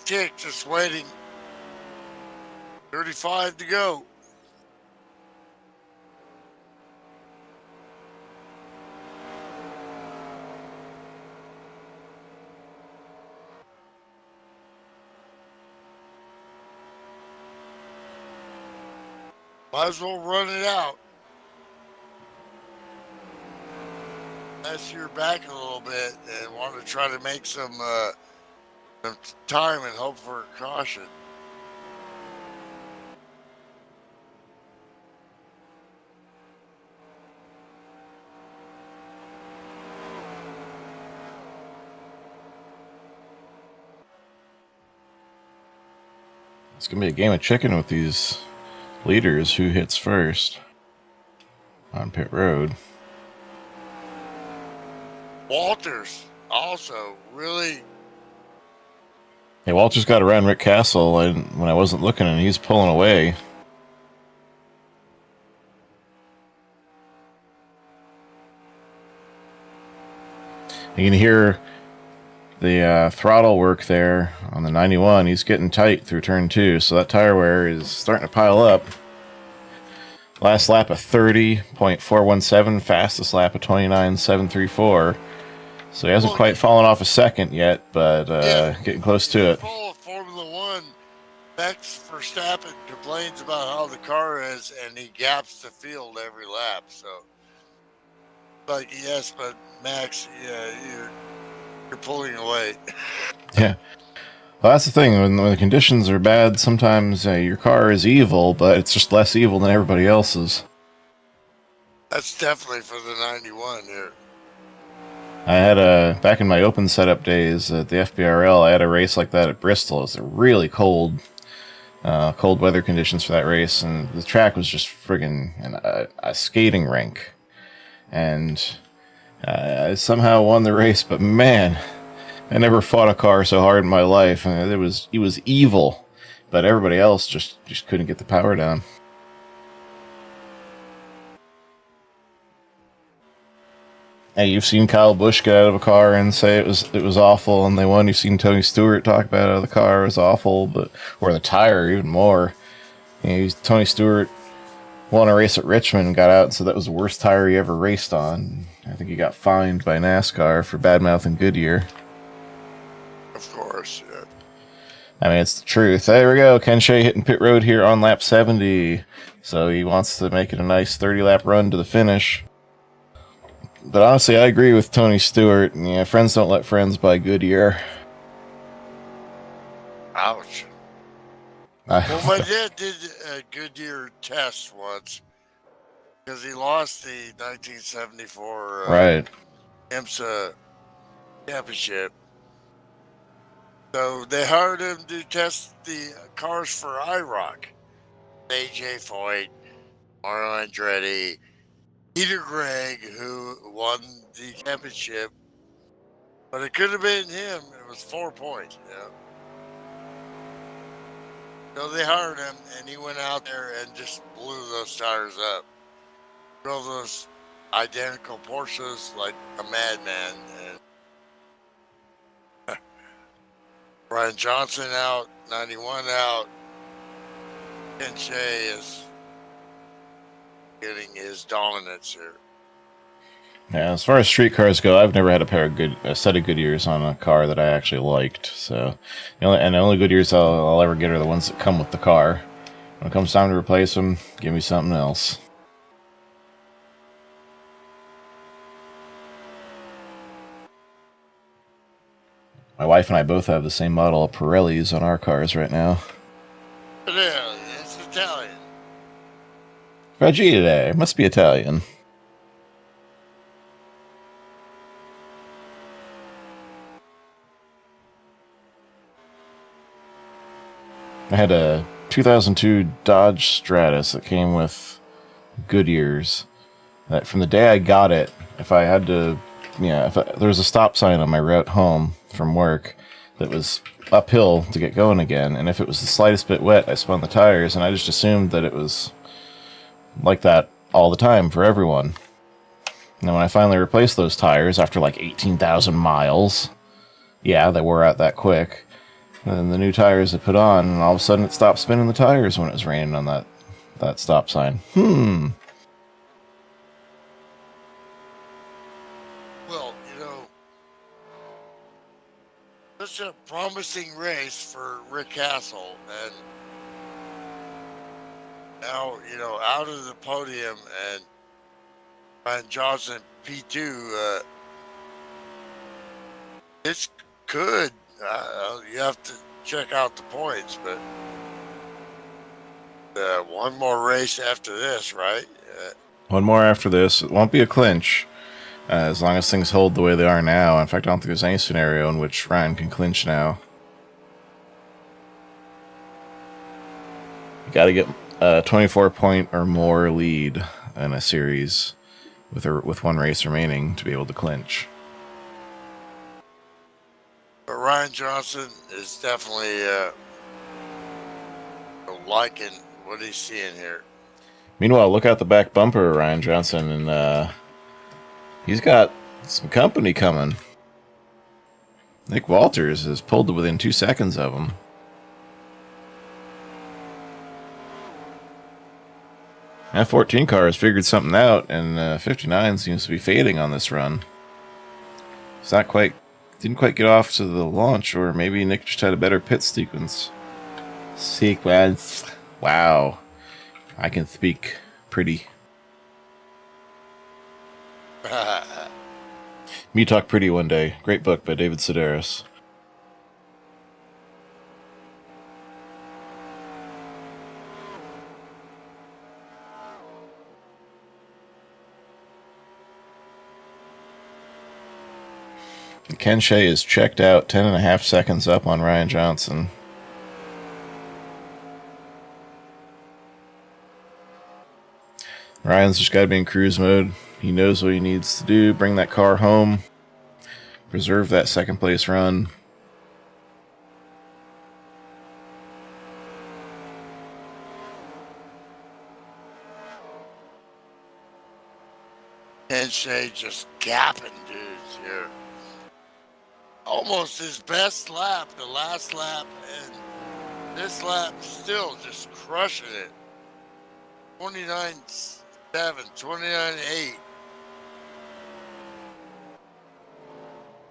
Tick, just waiting. 35 to go. Might as well run it out. Unless you're back a little bit and want to try to make some time and hope for a caution. It's going to be a game of chicken with these leaders. Who hits first on pit road? Walters also really. Hey, Walter's got around Rick Castle when I wasn't looking, and he's pulling away. You can hear the throttle work there on the 91. He's getting tight through turn 2, so that tire wear is starting to pile up. Last lap of 30.417, fastest lap of 29.734. So he hasn't quite fallen off a second yet, but getting close to it. Full Formula One, Max Verstappen complains about how the car is, and he gaps the field every lap. So, like, yes, but Max, yeah, you're pulling away. Yeah. Well, that's the thing. When the conditions are bad, sometimes your car is evil, but it's just less evil than everybody else's. That's definitely for the 91 here. I had back in my open setup days at the FBRL, I had a race like that at Bristol. It was a really cold weather conditions for that race, and the track was just friggin' a skating rink. And I somehow won the race, but man, I never fought a car so hard in my life. It was evil, but everybody else just couldn't get the power down. Hey, you've seen Kyle Busch get out of a car and say it was awful, and they won. You've seen Tony Stewart talk about how the car was awful, or the tire even more. Tony Stewart won a race at Richmond and got out and said that was the worst tire he ever raced on. I think he got fined by NASCAR for bad-mouthing Goodyear. Of course, yeah. I mean, it's the truth. There we go. Ken Shea hitting pit road here on lap 70. So he wants to make it a nice 30-lap run to the finish. But honestly, I agree with Tony Stewart. Yeah, friends don't let friends buy Goodyear. Ouch. Well, my dad did a Goodyear test once because he lost the 1974 right. IMSA championship. So they hired him to test the cars for IROC. AJ Foyt, Mario Andretti, Peter Gregg, who won the championship But it could have been him. It was 4 points, you know. So they hired him, and he went out there and just blew those tires up. Drove those identical Porsches like a madman. And Brian Johnson out, 91 out. Ken Shea is getting his dominance here. Yeah, as far as street cars go, I've never had a set of Goodyears on a car that I actually liked. So, the only Goodyears I'll ever get are the ones that come with the car. When it comes time to replace them, give me something else. My wife and I both have the same model of Pirellis on our cars right now. Yeah, it's Italian. Fragile, must be Italian. I had a 2002 Dodge Stratus that came with Goodyears. That from the day I got it, if there was a stop sign on my route home from work that was uphill to get going again, and if it was the slightest bit wet, I spun the tires, and I just assumed that it was like that all the time for everyone. And then when I finally replaced those tires after like 18,000 miles, yeah, they wore out that quick. And then the new tires I put on, and all of a sudden it stopped spinning the tires when it was raining on that stop sign. Well, such a promising race for Rick Castle, and now, out of the podium, and Brian Johnson P2, it's good. You have to check out the points, but one more race after this, right? One more after this. It won't be a clinch, as long as things hold the way they are now. In fact, I don't think there's any scenario in which Ryan can clinch now. You got to get a 24-point or more lead in a series with one race remaining to be able to clinch. But Ryan Johnson is definitely liking what he's seeing here. Meanwhile, look out the back bumper of Ryan Johnson, and he's got some company coming. Nick Walters has pulled to within 2 seconds of him. F14 car has figured something out, and 59 seems to be fading on this run. Didn't quite get off to the launch, or maybe Nick just had a better pit sequence. Wow. I can speak pretty. Me Talk Pretty One Day. Great book by David Sedaris. Ken Shea is checked out, 10.5 seconds up on Ryan Johnson. Ryan's just got to be in cruise mode. He knows what he needs to do. Bring that car home. Preserve that second place run. Ken Shea just gapping dudes here. Almost his best lap, the last lap, and this lap still just crushing it. 29.7, 29.8.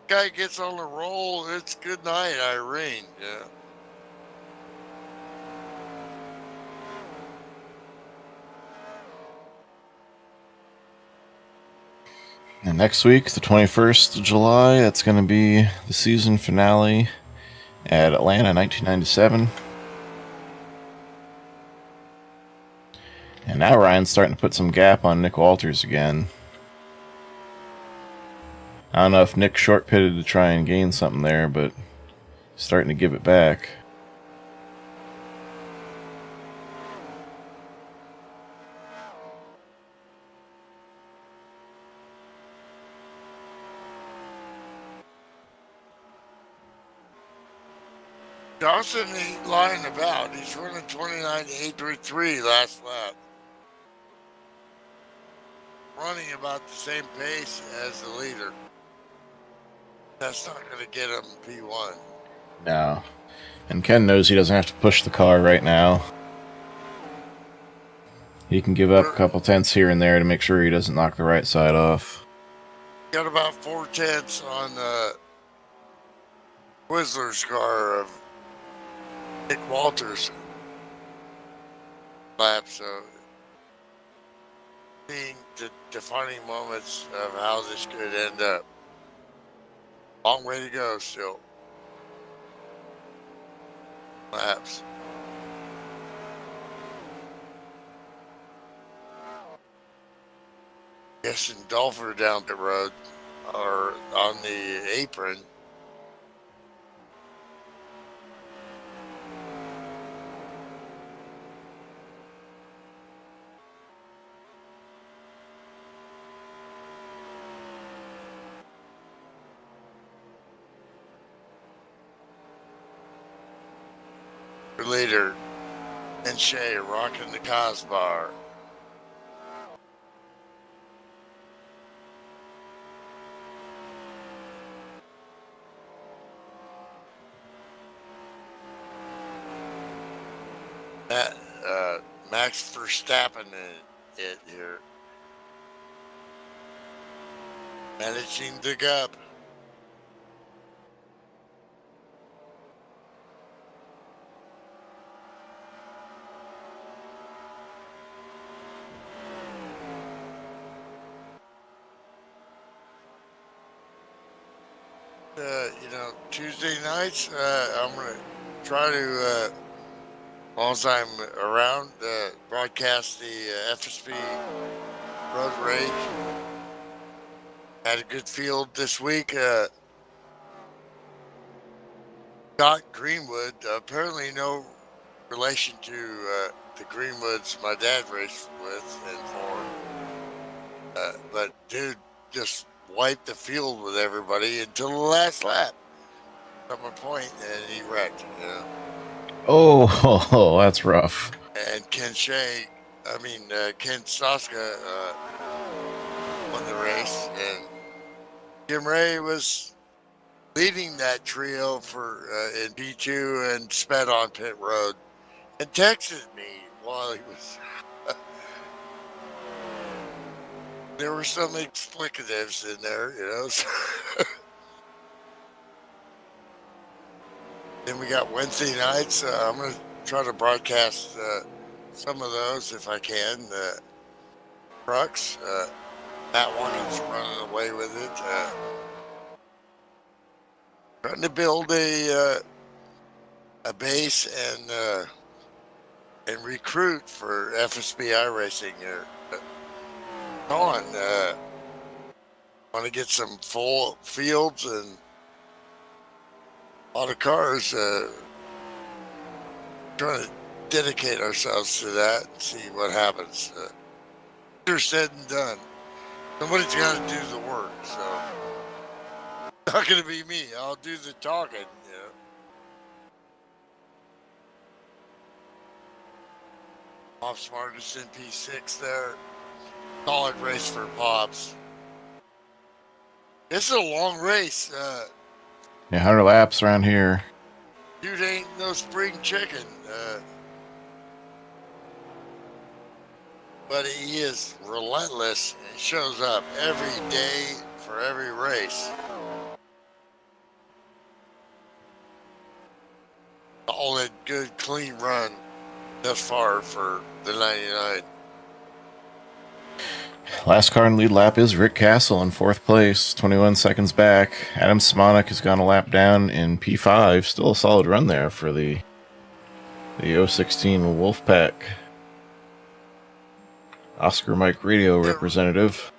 Guy gets on the roll. It's good night, Irene. Yeah. And next week, the 21st of July, that's going to be the season finale at Atlanta 1997. And now Ryan's starting to put some gap on Nick Walters again. I don't know if Nick short pitted to try and gain something there, but he's starting to give it back. Johnson ain't lying about. He's running 29.833 last lap. Running about the same pace as the leader. That's not going to get him P1. No. And Ken knows he doesn't have to push the car right now. He can give up a couple tenths here and there to make sure he doesn't knock the right side off. Got about 4 tenths on Whistler's car of Nick Walters lap, so seeing the defining moments of how this could end up. Long way to go still. Laps. Guessing Dolpher down the road or on the apron. Leader and Shea rocking the Cosbar. That Max Verstappen it here. Managing the gap. Tuesday nights, I'm going to try to, as I'm around, broadcast the FSB Road Rage. Had a good field this week. Scott Greenwood, apparently no relation to the Greenwoods my dad raced with and for. But dude just wiped the field with everybody until the last lap. From a point, and he wrecked. Oh, that's rough. And Ken Soska won the race, and Jim Ray was leading that trio for in P2 and sped on pit road, and texted me while he was. There were some explicatives in there, So. Then we got Wednesday nights. I'm going to try to broadcast some of those if I can. Trucks. Matt Watkins running away with it. Trying to build a base and recruit for FSB iRacing here. Want to get some full fields and a lot of cars, trying to dedicate ourselves to that and see what happens. Easier said and done. Somebody's got to do the work, so it's not going to be me. I'll do the talking, Pops Marcus in P6 there. Solid race for Pops. This is a long race. 100 laps around here. Dude ain't no spring chicken. But he is relentless. He shows up every day for every race. Solid, good, clean run thus far for the 99. Last car in lead lap is Rick Castle in 4th place, 21 seconds back. Adam Simonik has gone a lap down in P5. Still a solid run there for the 016 Wolfpack. Oscar Mike Radio representative.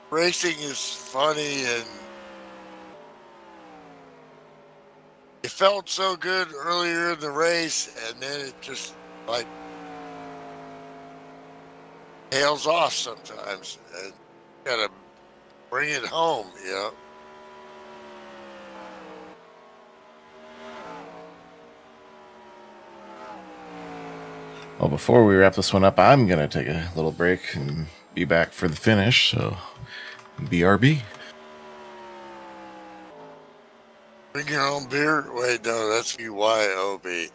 Racing is funny, and it felt so good earlier in the race, and then it just tails off sometimes, and you gotta bring it home, Well, before we wrap this one up, I'm going to take a little break and be back for the finish, so BRB. Bring your own beer? Wait, no, that's BYOB.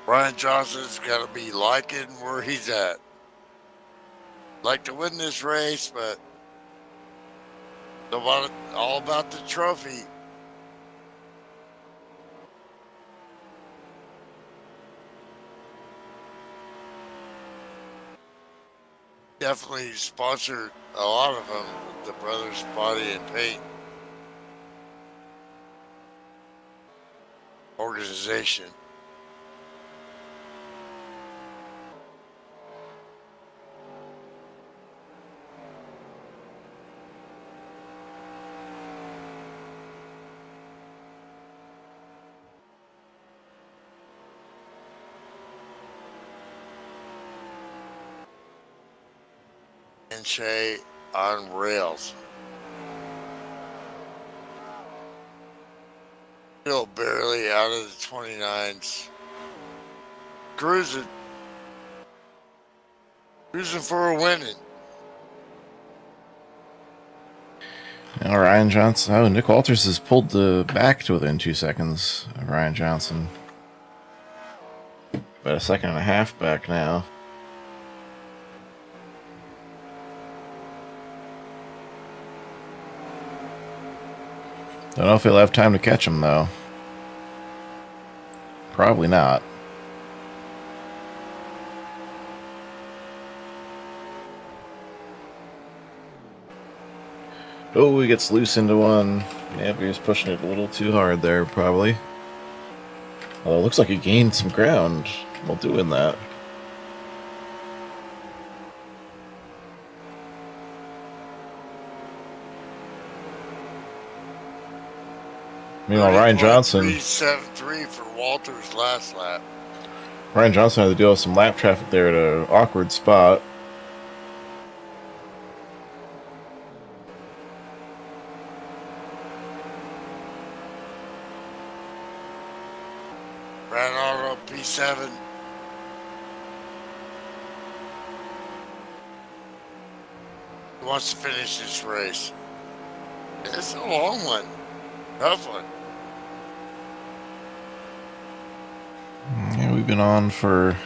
Ryan Johnson's got to be liking where he's at. Like to win this race, but all about the trophy. Definitely sponsored a lot of them, the Brothers Body and Paint organization. And Shay on rails. Still barely out of the 29s. Cruising for a winning. Now Ryan Johnson. Oh, Nick Walters has pulled the back to within 2 seconds of Ryan Johnson. About a second and a half back now. Don't know if he'll have time to catch him, though. Probably not. Oh, he gets loose into one. Yep, he was pushing it a little too hard there, probably. Although it looks like he gained some ground while doing that. Meanwhile, Ryan Johnson... 3.73 for Walter's last lap. Ryan Johnson had to deal with some lap traffic there at an awkward spot. Ran auto P7. He wants to finish this race. It's a long one. Tough one. Yeah, we've been on for a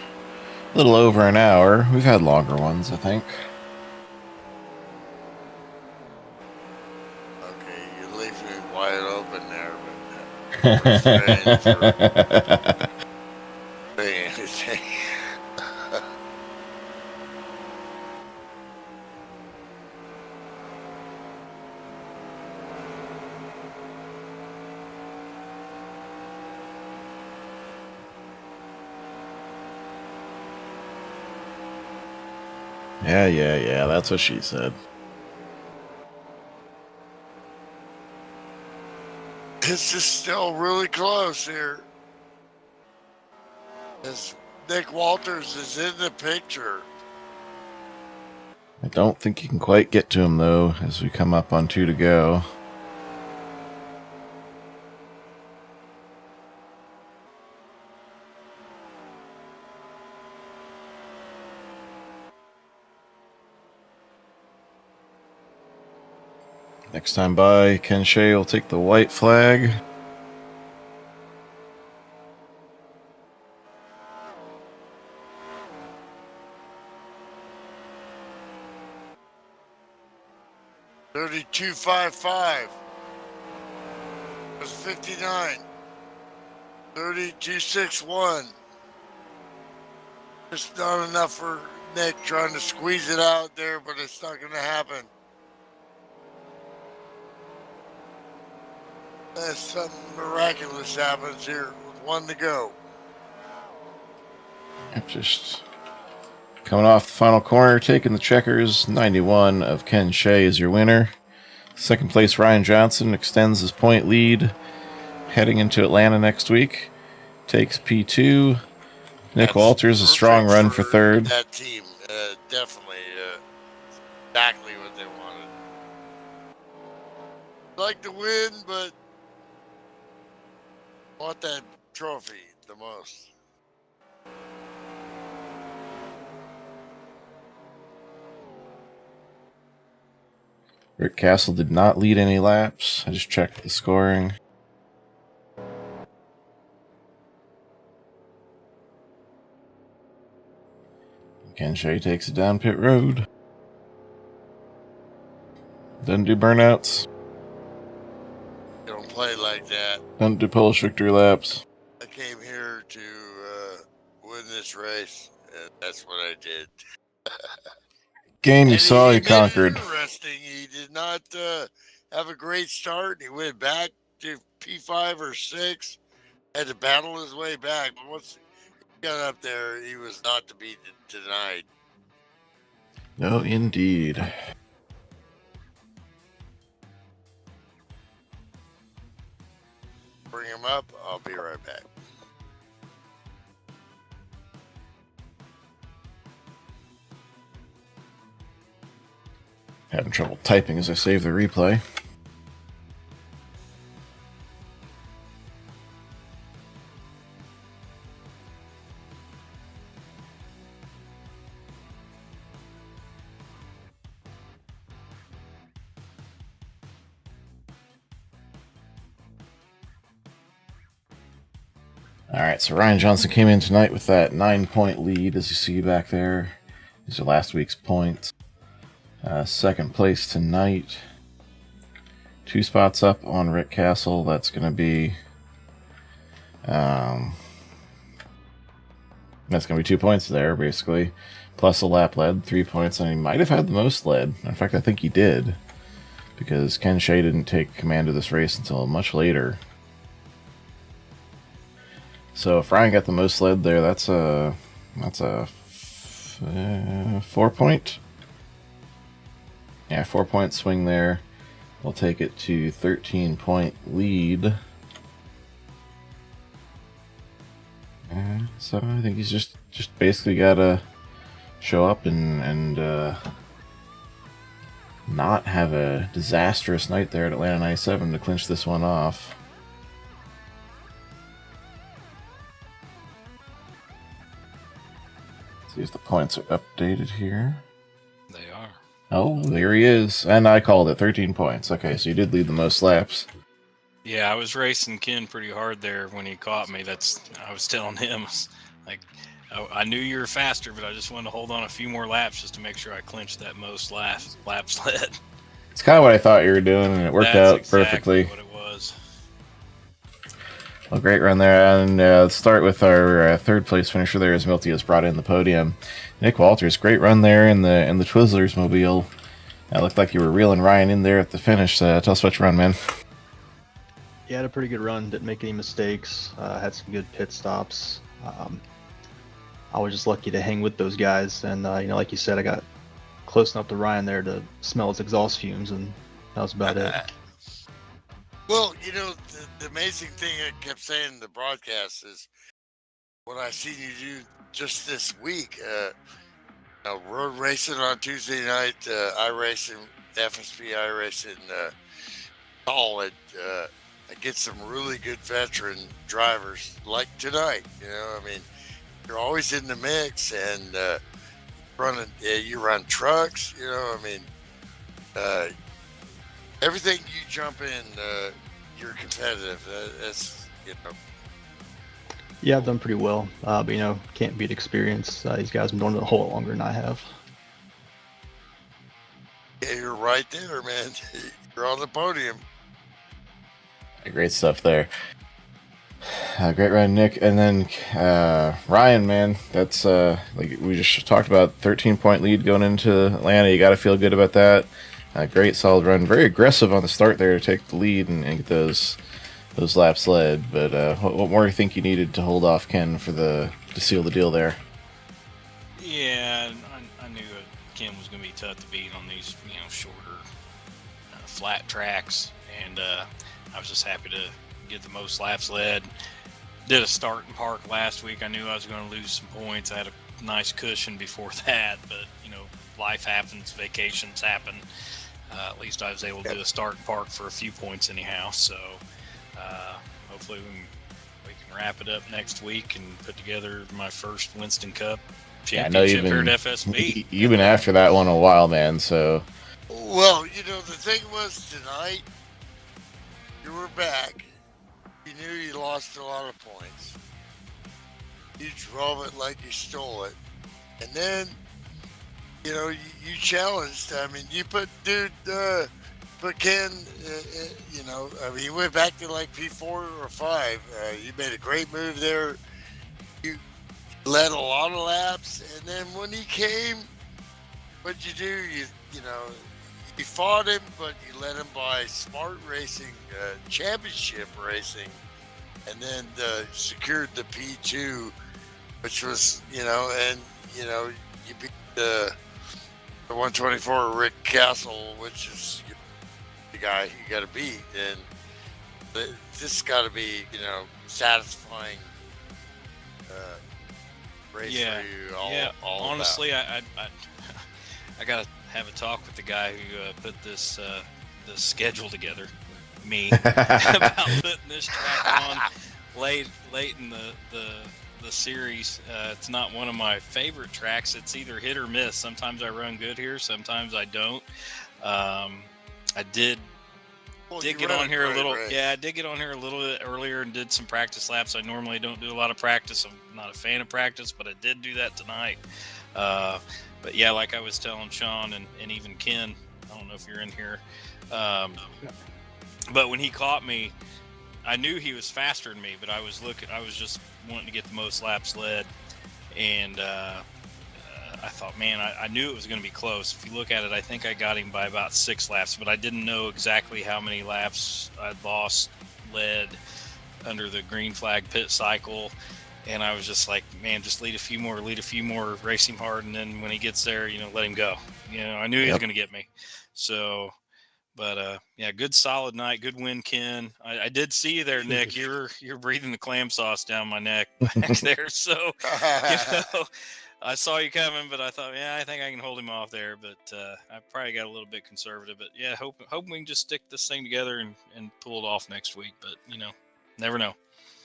little over an hour. We've had longer ones, I think. Okay, you're leaving it wide open there, but saying anything. Yeah, that's what she said. This is still really close here. As Nick Walters is in the picture. I don't think you can quite get to him, though, as we come up on 2 to go. Next time by, Ken Shea will take the white flag. $32.55. It was 59. 32.61. Just not enough for Nick trying to squeeze it out there, but it's not going to happen. Something miraculous happens here with 1 to go. Just coming off the final corner, taking the checkers. 91 of Ken Shea is your winner. Second place, Ryan Johnson extends his point lead heading into Atlanta next week. Takes P2. Nick Walters, a strong run for third. That team, definitely exactly what they wanted. Like to win, but want that trophy the most. Rick Castle did not lead any laps. I just checked the scoring. Ken Shea takes it down pit road. Doesn't do burnouts. Don't play like that. Don't do Polish victory laps. I came here to win this race, and that's what I did. Game you saw, you conquered. Interesting. He did not have a great start. He went back to P5 or 6. Had to battle his way back, but once he got up there, he was not to be denied. No, indeed. Bring him up. I'll be right back. Having trouble typing as I save the replay. Alright, so Ryan Johnson came in tonight with that 9-point lead, as you see back there. These are last week's points. Second place tonight. 2 spots up on Rick Castle. That's going to be... that's going to be 2 points there, basically. Plus a lap led, 3 points, and he might have had the most led. In fact, I think he did. Because Ken Shea didn't take command of this race until much later. So if Ryan got the most led there, that's a 4-point. Yeah, 4-point swing there. We'll take it to 13-point lead. So I think he's just basically got to show up and not have a disastrous night there at Atlanta 97 to clinch this one off. See if the points are updated here. They are. Oh, there he is. And I called it 13 points. Okay, so you did lead the most laps. Yeah, I was racing Ken pretty hard there when he caught me. I was telling him, like, I knew you were faster, but I just wanted to hold on a few more laps just to make sure I clinched that most laps led. It's kind of what I thought you were doing, and it worked out exactly perfectly. What it was. Well, great run there. And let's start with our third place finisher there as Milty has brought in the podium. Nick Walters, great run there in the Twizzlers mobile. It looked like you were reeling Ryan in there at the finish. Tell us what you run, man. Yeah, had a pretty good run. Didn't make any mistakes. Had some good pit stops. I was just lucky to hang with those guys. And, like you said, I got close enough to Ryan there to smell his exhaust fumes, and that was about it. Well, the amazing thing I kept saying in the broadcast is what I seen you do just this week. Road racing on Tuesday night, iRacing, FSB iRacing, solid. I get some really good veteran drivers like tonight. You're always in the mix, and you run trucks. Everything you jump in, you're competitive. That's. Yeah, I've done pretty well. But can't beat experience. These guys have been doing it a whole lot longer than I have. Yeah, you're right there, man. You're on the podium. Great stuff there. Great run, Nick. And then Ryan, man, that's like we just talked about, 13-point lead going into Atlanta. You got to feel good about that. Great, solid run. Very aggressive on the start there to take the lead and get those laps led. But what more do you think you needed to hold off Ken to seal the deal there? Yeah, I knew Ken was going to be tough to beat on these, shorter flat tracks, and I was just happy to get the most laps led. Did a start and park last week. I knew I was going to lose some points. I had a nice cushion before that, but life happens, vacations happen. At least I was able to do a start and park for a few points anyhow. So hopefully we can wrap it up next week and put together my first Winston Cup championship here at FSB. You've been after that one a while, man. So Well, the thing was tonight, you were back. You knew you lost a lot of points. You drove it like you stole it. And then, you challenged. I mean, you put Ken, he went back to like P4 or 5. You made a great move there. You led a lot of laps. And then when he came, what'd you do? You fought him, but you led him by smart racing, championship racing, and then secured the P2, which was, you beat the 124 Rick Castle, which is the guy you got to beat. And this got to be, satisfying race for you. All honestly, I got to have a talk with the guy who put this schedule together, me, about putting this track on late in the series. It's not one of my favorite tracks. It's either hit or miss. Sometimes I run good here, sometimes I don't. I did get on here a little. Yeah, I did get on here a little bit earlier and did some practice laps. I normally don't do a lot of practice. I'm not a fan of practice, but I did do that tonight. But yeah, like I was telling Sean and even Ken, I don't know if you're in here, but when he caught me, I knew he was faster than me, but I was just wanting to get the most laps led, and I thought, man, I knew it was going to be close. If you look at it, I think I got him by about 6 laps, but I didn't know exactly how many laps I'd led under the green flag pit cycle. And I was just like, man, just lead a few more, race him hard. And then when he gets there, let him go. I knew he was going to get me. So, but yeah, good solid night. Good win, Ken. I did see you there, Nick. You're breathing the clam sauce down my neck back there. So, I saw you coming, but I thought, yeah, I think I can hold him off there. But I probably got a little bit conservative. But yeah, hope we can just stick this thing together and pull it off next week. But, never know.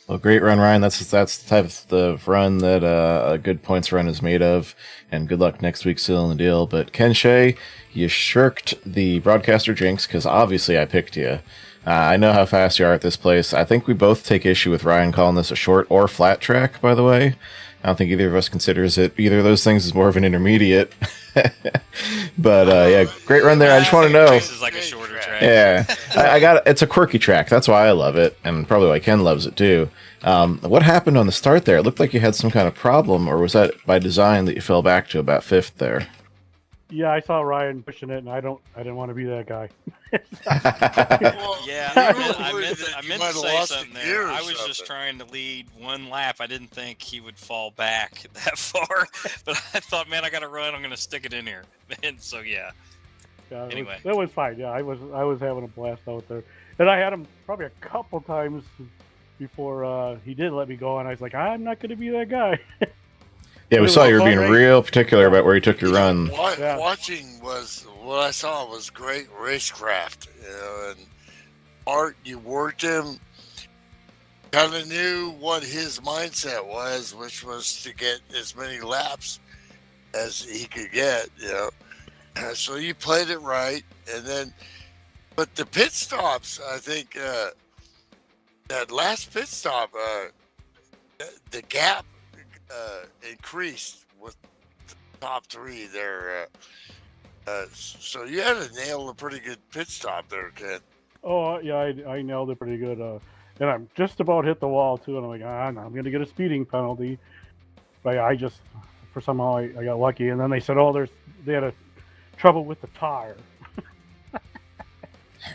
Well, great run, Ryan. That's the type of run that a good points run is made of. And good luck next week sealing the deal. But Ken Shea, you shirked the broadcaster jinx because obviously I picked you. I know how fast you are at this place. I think we both take issue with Ryan calling this a short or flat track, by the way. I don't think either of us considers it. Either of those things is more of an intermediate. But yeah, great run there. I just want to know. This is like a shorter track. Yeah, I got it. It's a quirky track. That's why I love it, and probably why Ken loves it too. What happened on the start there? It looked like you had some kind of problem, or was that by design that you fell back to about 5th there? Yeah, I saw Ryan pushing it, and I didn't want to be that guy. Well, yeah, I meant to say something there. I was just trying to lead one lap. I didn't think he would fall back that far, but I thought, man, I got to run. I'm going to stick it in here. And so, yeah. Anyway, that was fine. Yeah, I was having a blast out there, and I had him probably a couple times before he did let me go, and I was like, I'm not going to be that guy. Yeah, we saw you were being real particular about where you took your run. Watching was what I saw was great racecraft, and Art, you worked him, kind of knew what his mindset was, which was to get as many laps as he could get, So you played it right, and then, but the pit stops, I think that last pit stop, the gap increased with the top 3 there. So you had to nail a pretty good pit stop there, Ken. Oh, yeah, I nailed it pretty good. And I'm just about hit the wall, too. And I'm like, no, I'm going to get a speeding penalty. But I just, for somehow, I got lucky. And then they said, they had trouble with the tire.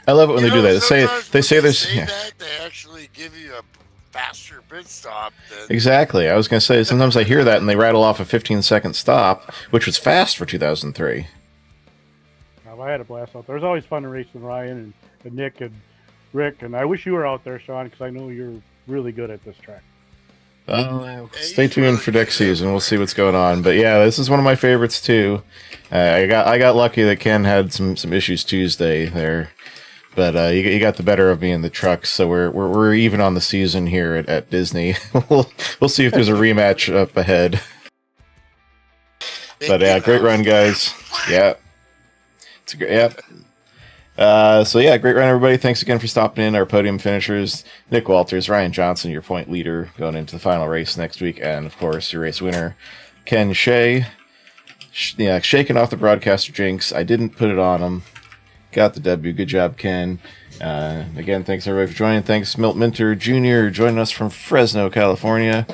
I love it when they do that. They say there's. That, they actually give you a faster pit stop. Exactly. I was going to say, sometimes I hear that and they rattle off a 15-second stop, which was fast for 2003. I had a blast out there. It was always fun to race with Ryan and Nick and Rick, and I wish you were out there, Sean, because I know you're really good at this track. Stay tuned for next season. We'll see what's going on. But yeah, this is one of my favorites too. I got lucky that Ken had some issues Tuesday there, but you got the better of me in the trucks. So we're even on the season here at Disney. we'll see if there's a rematch up ahead. But yeah, great run, guys. Yeah, it's a great. Yep. So yeah, great run, everybody. Thanks again for stopping in. Our podium finishers: Nick Walters, Ryan Johnson, your point leader going into the final race next week, and of course your race winner, Ken Shea. Yeah, shaking off the broadcaster jinx. I didn't put it on him. Got the W. Good job, Ken. Again, thanks everybody for joining. Thanks, Milt Minter Jr. joining us from Fresno, California.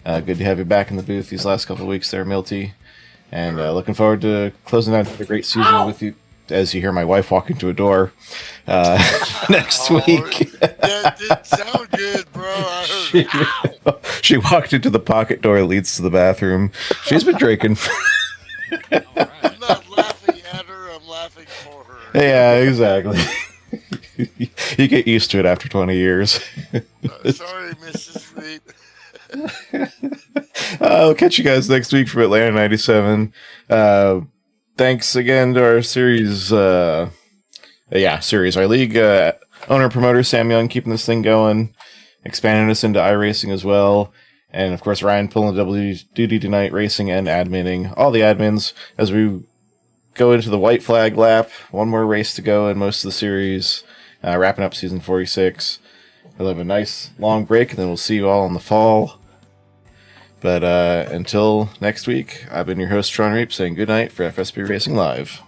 Good to have you back in the booth these last couple of weeks there, Milty. And looking forward to closing out a great season with you. As you hear my wife walk into a door next week. That didn't sound good, bro. I heard she walked into the pocket door that leads to the bathroom. She's been drinking. I'm not laughing at her, I'm laughing for her. Yeah, exactly. You get used to it after 20 years. Sorry, Mrs. Reed. I'll catch you guys next week from Atlanta 97. Thanks again to our series, our league owner promoter Sam Young, keeping this thing going, expanding us into iRacing as well, and of course Ryan pulling the double duty tonight, racing and adminning, all the admins as we go into the white flag lap. One more race to go in most of the series, wrapping up season 46. We'll have a nice long break, and then we'll see you all in the fall. But until next week, I've been your host, Tron Reap, saying good night for FSB Racing Live.